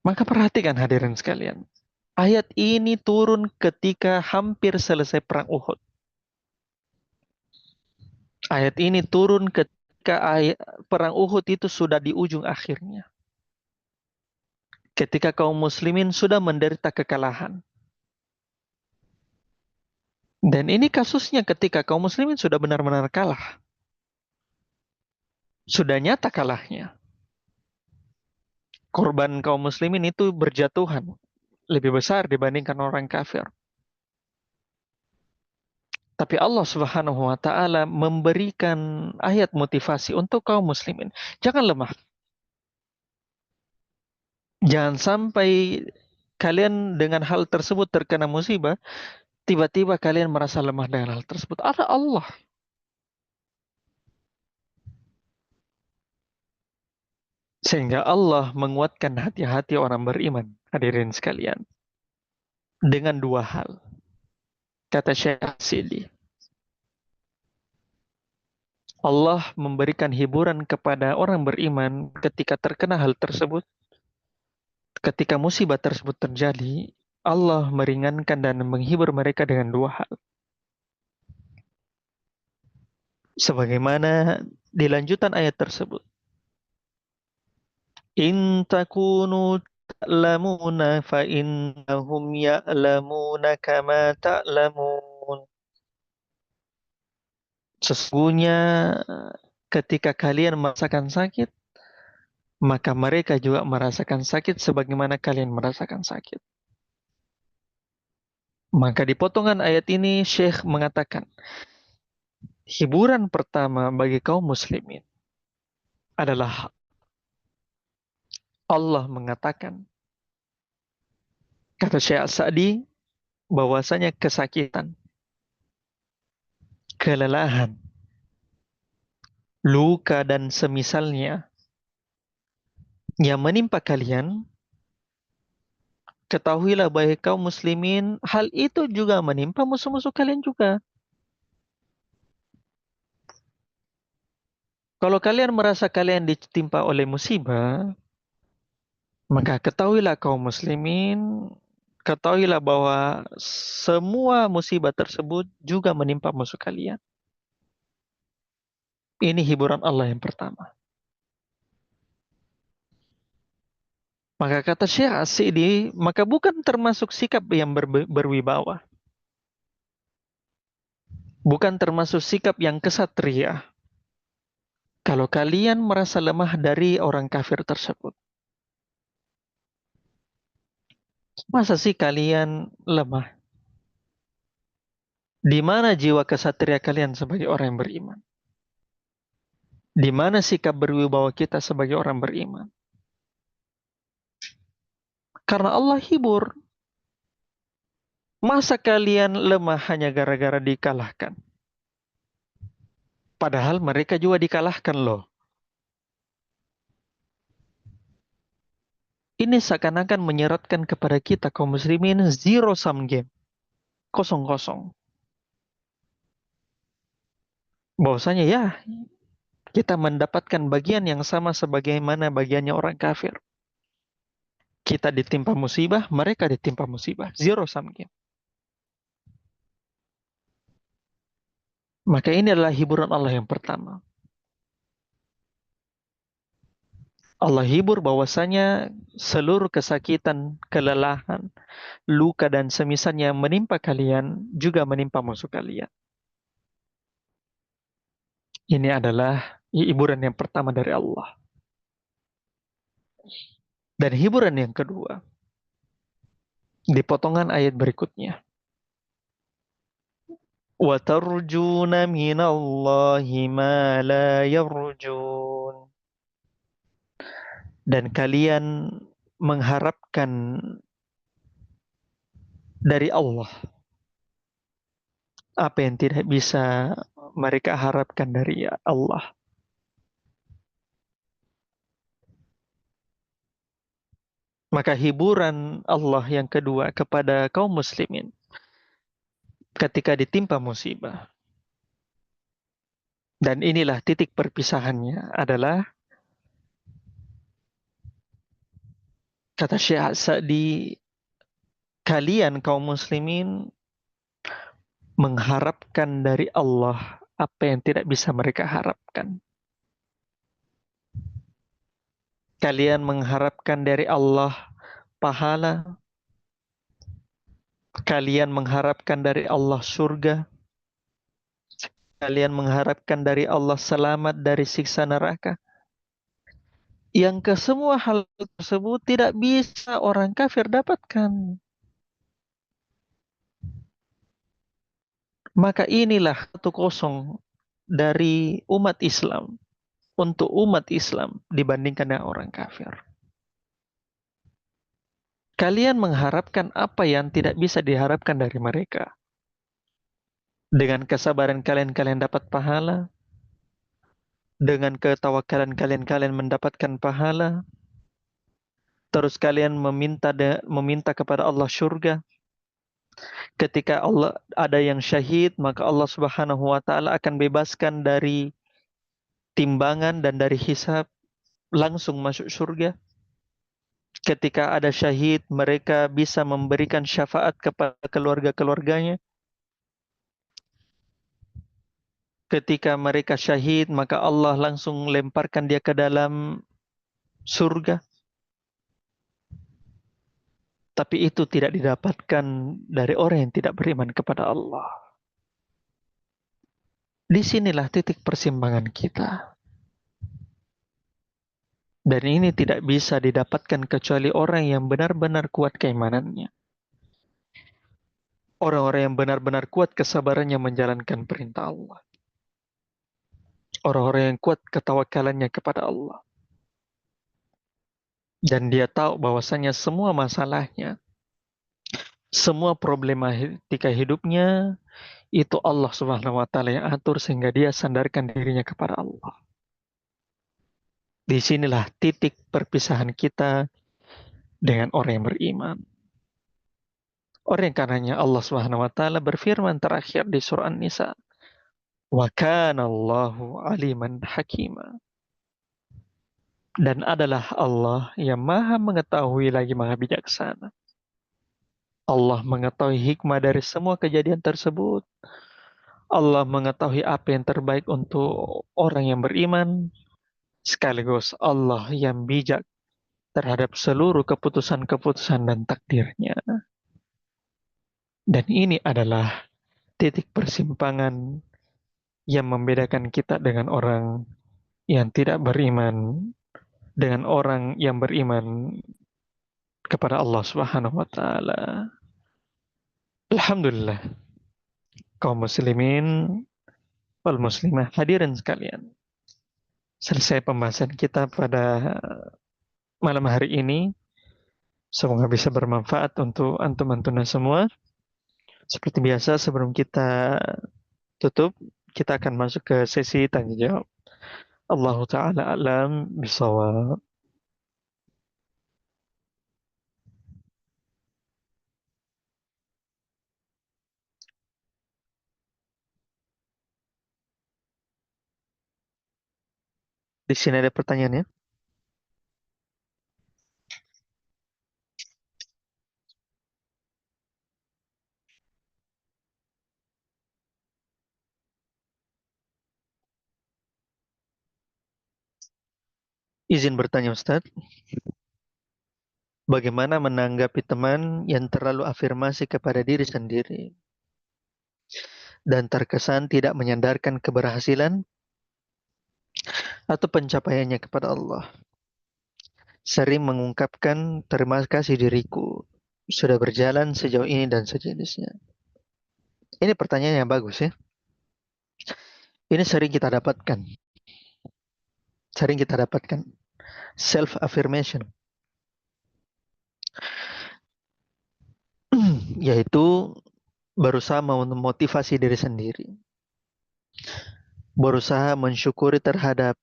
Maka perhatikan hadirin sekalian. Ayat ini turun ketika hampir selesai perang Uhud. Ayat ini turun ketika perang Uhud itu sudah di ujung akhirnya. Ketika kaum muslimin sudah menderita kekalahan. Dan ini kasusnya ketika kaum muslimin sudah benar-benar kalah. Sudah nyata kalahnya. Korban kaum muslimin itu berjatuhan lebih besar dibandingkan orang kafir. Tapi Allah Subhanahu wa taala memberikan ayat motivasi untuk kaum muslimin. Jangan lemah. Jangan sampai kalian dengan hal tersebut terkena musibah, tiba-tiba kalian merasa lemah dengan hal tersebut. Ada Allah. Sehingga Allah menguatkan hati-hati orang beriman, hadirin sekalian. Dengan dua hal. Kata Syekh As-Sa'di. Allah memberikan hiburan kepada orang beriman ketika terkena hal tersebut. Ketika musibah tersebut terjadi, Allah meringankan dan menghibur mereka dengan dua hal. Sebagaimana di lanjutan ayat tersebut. In takunu ta'lamuna fa innahum ya'lamuna kama ta'lamun. Sesungguhnya ketika kalian merasakan sakit, maka mereka juga merasakan sakit sebagaimana kalian merasakan sakit. Maka di potongan ayat ini Syekh mengatakan, hiburan pertama bagi kaum muslimin adalah Allah mengatakan, kata Syekh As-Sa'di, bahwasanya kesakitan, kelelahan, luka dan semisalnya yang menimpa kalian, ketahuilah bahwa kaum muslimin, hal itu juga menimpa musuh-musuh kalian juga. Kalau kalian merasa kalian ditimpa oleh musibah, maka ketahuilah kaum muslimin, ketahuilah bahwa semua musibah tersebut juga menimpa musuh kalian. Ini hiburan Allah yang pertama. Maka kata Syekh As-Sa'di, maka bukan termasuk sikap yang berwibawa. Bukan termasuk sikap yang kesatria. Kalau kalian merasa lemah dari orang kafir tersebut. Masa sih kalian lemah? Di mana jiwa kesatria kalian sebagai orang yang beriman? Di mana sikap berwibawa kita sebagai orang beriman? Karena Allah hibur. Masa kalian lemah hanya gara-gara dikalahkan? Padahal mereka juga dikalahkan loh. Ini seakan-akan menyeratkan kepada kita kaum muslimin zero sum game. Kosong-kosong. Bahwasanya ya, kita mendapatkan bagian yang sama sebagaimana bagiannya orang kafir. Kita ditimpa musibah, mereka ditimpa musibah. Zero sum game. Maka ini adalah hiburan Allah yang pertama. Allah hibur bahwasanya seluruh kesakitan, kelelahan, luka dan semisalnya yang menimpa kalian juga menimpa musuh kalian. Ini adalah hiburan yang pertama dari Allah. Dan hiburan yang kedua di potongan ayat berikutnya. وَتَرْجُونَ مِنَ اللَّهِ مَا لَا يَرْجُونَ. Dan kalian mengharapkan dari Allah apa yang tidak bisa mereka harapkan dari Allah. Maka hiburan Allah yang kedua kepada kaum muslimin ketika ditimpa musibah. Dan inilah titik perpisahannya adalah kata Syekh Sa'di, kalian kaum muslimin mengharapkan dari Allah apa yang tidak bisa mereka harapkan. Kalian mengharapkan dari Allah pahala. Kalian mengharapkan dari Allah surga. Kalian mengharapkan dari Allah selamat dari siksa neraka. Yang kesemua hal tersebut tidak bisa orang kafir dapatkan. Maka inilah 1-0 dari umat Islam untuk umat Islam dibandingkan dengan orang kafir. Kalian mengharapkan apa yang tidak bisa diharapkan dari mereka. Dengan kesabaran kalian dapat pahala. Dengan ketawakalan kalian mendapatkan pahala. Terus kalian meminta kepada Allah surga. Ketika Allah ada yang syahid, maka Allah Subhanahu wa taala akan bebaskan dari timbangan dan dari hisab, langsung masuk surga. Ketika ada syahid, mereka bisa memberikan syafaat kepada keluarga-keluarganya. Ketika mereka syahid, maka Allah langsung lemparkan dia ke dalam surga. Tapi itu tidak didapatkan dari orang yang tidak beriman kepada Allah. Disinilah titik persimpangan kita. Dan ini tidak bisa didapatkan kecuali orang yang benar-benar kuat keimanannya. Orang-orang yang benar-benar kuat kesabarannya menjalankan perintah Allah. Orang-orang yang kuat ketawakalannya kepada Allah. Dan dia tahu bahwasanya semua masalahnya, semua problematika hidupnya, itu Allah Subhanahu wa taala yang atur sehingga dia sandarkan dirinya kepada Allah. Disinilah titik perpisahan kita dengan orang yang beriman. Orang yang karenanya Allah Subhanahu wa taala berfirman terakhir di surah An-Nisa, "Wa kana Allahu aliman hakima." Dan adalah Allah yang maha mengetahui lagi maha bijaksana. Allah mengetahui hikmah dari semua kejadian tersebut. Allah mengetahui apa yang terbaik untuk orang yang beriman. Sekaligus Allah yang bijak terhadap seluruh keputusan-keputusan dan takdirnya. Dan ini adalah titik persimpangan yang membedakan kita dengan orang yang tidak beriman, dengan orang yang beriman kepada Allah Subhanahu wa taala. Alhamdulillah. kaum muslimin wal muslimah, hadirin sekalian. Selesai pembahasan kita pada malam hari ini. Semoga bisa bermanfaat untuk antum-antuna semua. Seperti biasa, sebelum kita tutup, kita akan masuk ke sesi tanya jawab. Allah Ta'ala alam bisawab. Di sini ada pertanyaannya. Izin bertanya Ustadz, bagaimana menanggapi teman yang terlalu afirmasi kepada diri sendiri dan terkesan tidak menyandarkan keberhasilan atau pencapaiannya kepada Allah? Sering mengungkapkan terima kasih diriku sudah berjalan sejauh ini dan sejenisnya. Ini pertanyaan yang bagus ya. Ini sering kita dapatkan. Sering kita dapatkan. Self affirmation. Yaitu berusaha memotivasi diri sendiri. Berusaha mensyukuri terhadap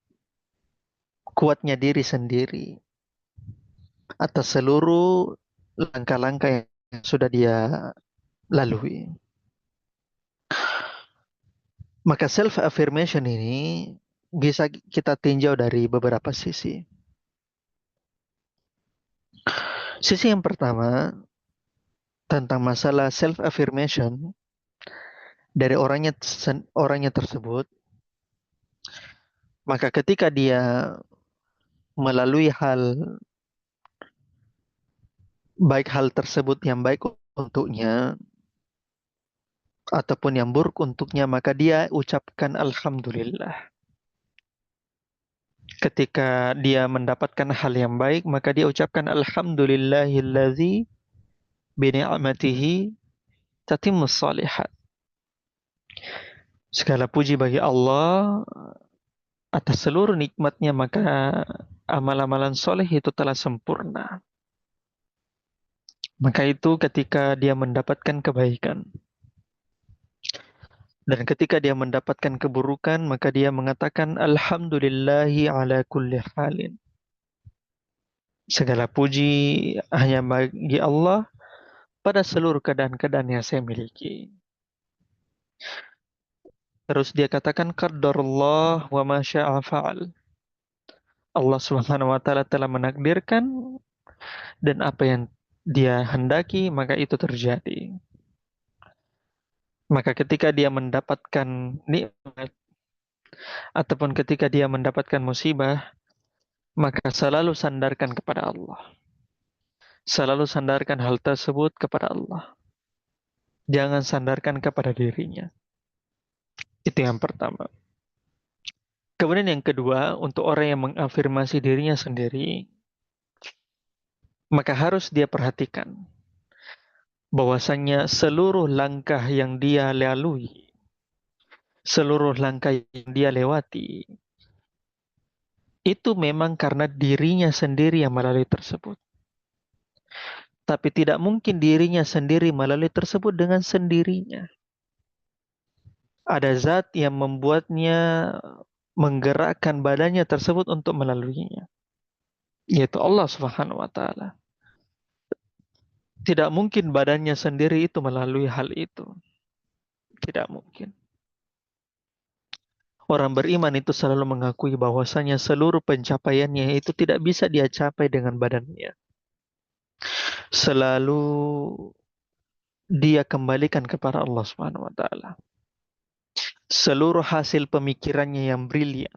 kuatnya diri sendiri atas seluruh langkah-langkah yang sudah dia lalui. Maka self affirmation ini bisa kita tinjau dari beberapa sisi. Sisi yang pertama tentang masalah self affirmation dari orangnya tersebut, maka ketika dia melalui hal tersebut yang baik untuknya ataupun yang buruk untuknya, maka dia ucapkan alhamdulillah. Ketika dia mendapatkan hal yang baik, maka dia ucapkan alhamdulillahillazi bi ni'matihi tatimmus shalihat. Segala puji bagi Allah atas seluruh nikmatnya, maka amal-amalan soleh itu telah sempurna. Maka itu ketika dia mendapatkan kebaikan. Dan ketika dia mendapatkan keburukan, maka dia mengatakan alhamdulillahi ala kulli halin. Segala puji hanya bagi Allah pada seluruh keadaan-keadaan yang saya miliki. Terus dia katakan qaddarullah wa ma syaa fa'al. Allah Subhanahu wa taala telah menakdirkan dan apa yang dia hendaki maka itu terjadi. Maka ketika dia mendapatkan nikmat ataupun ketika dia mendapatkan musibah, maka selalu sandarkan kepada Allah. Selalu sandarkan hal tersebut kepada Allah. Jangan sandarkan kepada dirinya. Itu yang pertama. Kemudian yang kedua, untuk orang yang mengafirmasi dirinya sendiri, maka harus dia perhatikan bahwasanya seluruh langkah yang dia lalui, seluruh langkah yang dia lewati, itu memang karena dirinya sendiri yang melalui tersebut. Tapi tidak mungkin dirinya sendiri melalui tersebut dengan sendirinya. Ada zat yang membuatnya menggerakkan badannya tersebut untuk melaluinya, yaitu Allah Subhanahu wa taala. Tidak mungkin badannya sendiri itu melalui hal itu. Tidak mungkin. Orang beriman itu selalu mengakui bahwasanya seluruh pencapaiannya itu tidak bisa dia capai dengan badannya. Selalu dia kembalikan kepada Allah Subhanahu wa taala. Seluruh hasil pemikirannya yang brilian,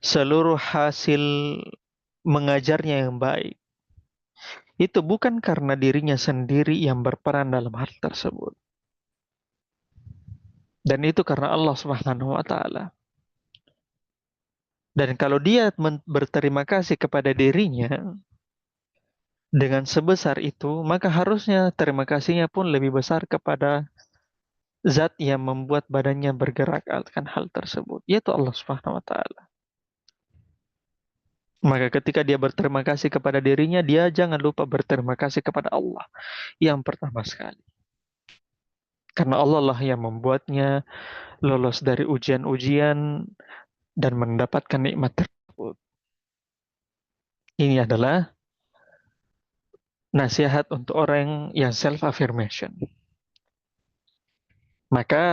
seluruh hasil mengajarnya yang baik, itu bukan karena dirinya sendiri yang berperan dalam hal tersebut. Dan itu karena Allah Subhanahu wa taala. Dan kalau dia berterima kasih kepada dirinya dengan sebesar itu, maka harusnya terima kasihnya pun lebih besar kepada zat yang membuat badannya bergerak akan hal tersebut, yaitu Allah Subhanahu wa taala. Maka ketika dia berterima kasih kepada dirinya, dia jangan lupa berterima kasih kepada Allah yang pertama sekali. Karena Allah lah yang membuatnya lolos dari ujian-ujian dan mendapatkan nikmat tersebut. Ini adalah nasihat untuk orang yang self-affirmation. Maka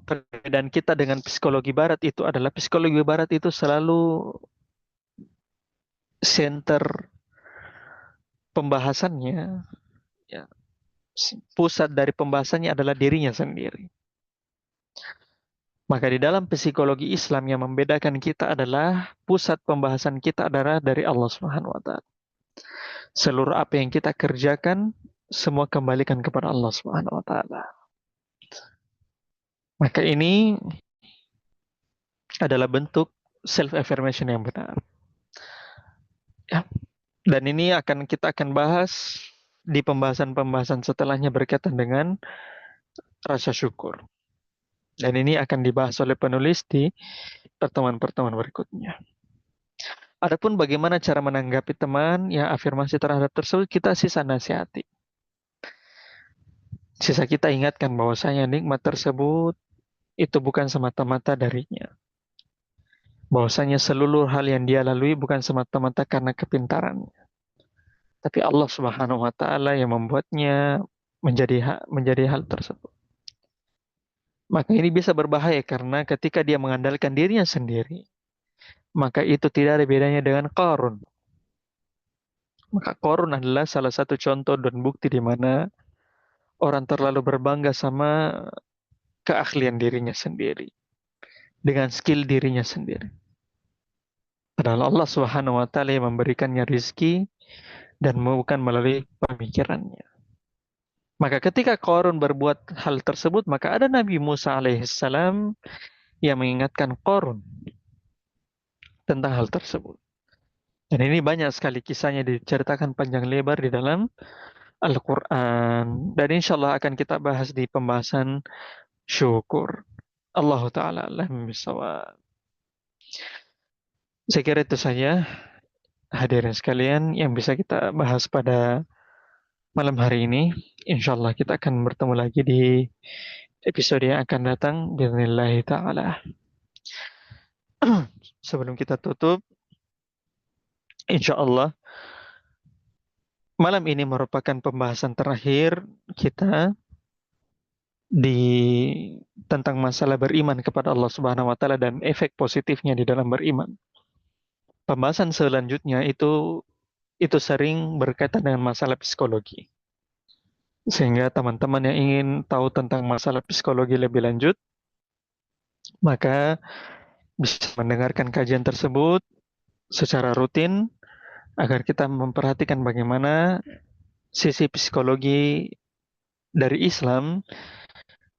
perbedaan kita dengan psikologi barat itu adalah psikologi barat itu selalu center pembahasannya, ya, pusat dari pembahasannya adalah dirinya sendiri. Maka di dalam psikologi Islam yang membedakan kita adalah pusat pembahasan kita adalah dari Allah Subhanahu wa taala. Seluruh apa yang kita kerjakan semua kembalikan kepada Allah Subhanahu wa taala. Maka ini adalah bentuk self affirmation yang benar. Ya. Dan ini kita akan bahas di pembahasan-pembahasan setelahnya berkaitan dengan rasa syukur. Dan ini akan dibahas oleh penulis di pertemuan-pertemuan berikutnya. Adapun bagaimana cara menanggapi teman yang afirmasi terhadap tersebut, kita sisa nasihati. Sisa kita ingatkan bahwasanya nikmat tersebut itu bukan semata-mata darinya. Bahwasanya seluruh hal yang dia lalui bukan semata-mata karena kepintarannya. Tapi Allah Subhanahu wa taala yang membuatnya menjadi hal tersebut. Maka ini bisa berbahaya karena ketika dia mengandalkan dirinya sendiri, maka itu tidak ada bedanya dengan Qarun. Maka Qarun adalah salah satu contoh dan bukti di mana orang terlalu berbangga sama keahlian dirinya sendiri, dengan skill dirinya sendiri. Padahal Allah Subhanahu wa taala yang memberikannya rizki dan bukan melalui pemikirannya. Maka ketika Qarun berbuat hal tersebut, maka ada Nabi Musa alaihissalam yang mengingatkan Qarun tentang hal tersebut. Dan ini banyak sekali kisahnya diceritakan panjang lebar di dalam Al-Quran. Dan insya Allah akan kita bahas di pembahasan syukur. Allah Ta'ala alam bisawab. Saya kira itu saja hadirin sekalian yang bisa kita bahas pada malam hari ini. Insya Allah kita akan bertemu lagi di episode yang akan datang. Bismillahirrahmanirrahim ta'ala. Sebelum kita tutup, insya Allah malam ini merupakan pembahasan terakhir kita di tentang masalah beriman kepada Allah Subhanahu wa taala dan efek positifnya di dalam beriman. Pembahasan selanjutnya itu sering berkaitan dengan masalah psikologi. Sehingga teman-teman yang ingin tahu tentang masalah psikologi lebih lanjut, maka bisa mendengarkan kajian tersebut secara rutin agar kita memperhatikan bagaimana sisi psikologi dari Islam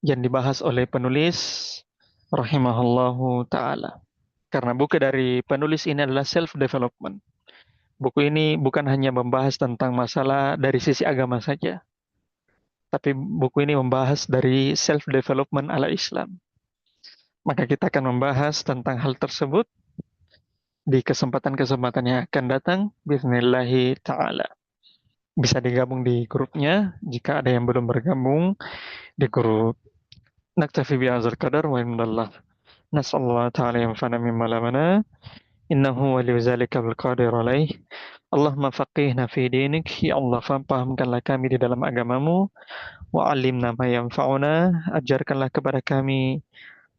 yang dibahas oleh penulis rahimahullahu ta'ala. Karena buku dari penulis ini adalah self-development. Buku ini bukan hanya membahas tentang masalah dari sisi agama saja, tapi buku ini membahas dari self-development ala Islam. Maka kita akan membahas tentang hal tersebut di kesempatan-kesempatan yang akan datang. Bismillahi ta'ala. Bisa digabung di grupnya jika ada yang belum bergabung di grup. Naktafi bi'azal qadar wa imdallah. Nas'allahu ta'ala yanfa'na mimma lamana. Innahu waliyu zalika bilqadir alaih. Allahumma faqihna fi dinik. Ya Allah, fahamkanlah kami di dalam agamamu. Wa alimna ma yanfa'una. Ajarkanlah kepada kami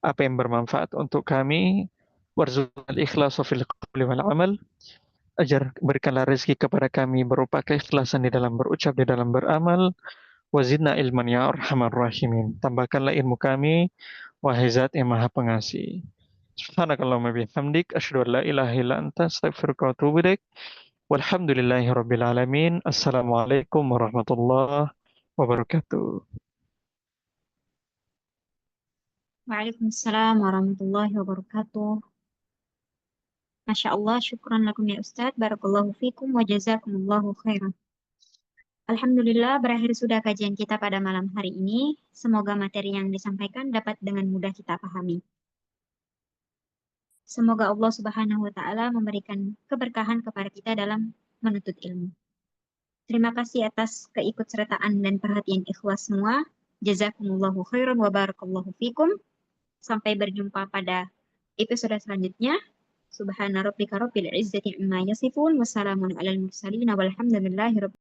apa yang bermanfaat untuk kami. Warzuqnal ikhlasa fil qawli wal amal. Berikanlah rezeki kepada kami berupa keikhlasan di dalam berucap, di dalam beramal. Wazidna ilman ya arhamar rahimin. Tambahkanlah ilmu kami, wahai zat yang maha pengasih. Subhanakallahumma bihamdik, asyhadu an la ilaha illa anta, astaghfiruka wa atubu ilaik. Walhamdulillahi rabbil alamin. Assalamualaikum warahmatullahi wabarakatuh. Waalaikumsalam warahmatullahi wabarakatuh. Masya Allah, syukran lakum ya Ustadz. Barakallahu fikum wa jazakumullahu khairan. Alhamdulillah, berakhir sudah kajian kita pada malam hari ini. Semoga materi yang disampaikan dapat dengan mudah kita pahami. Semoga Allah Subhanahu wa Ta'ala memberikan keberkahan kepada kita dalam menuntut ilmu. Terima kasih atas keikutsertaan dan perhatian ikhwas semua. Jazakumullahu khairan wa barakallahu fikum. Sampai berjumpa pada episode selanjutnya. Subhana rabbika rabbil izzati amma yasifun. Wassalamun alal mursalin walhamdulillahi rabbil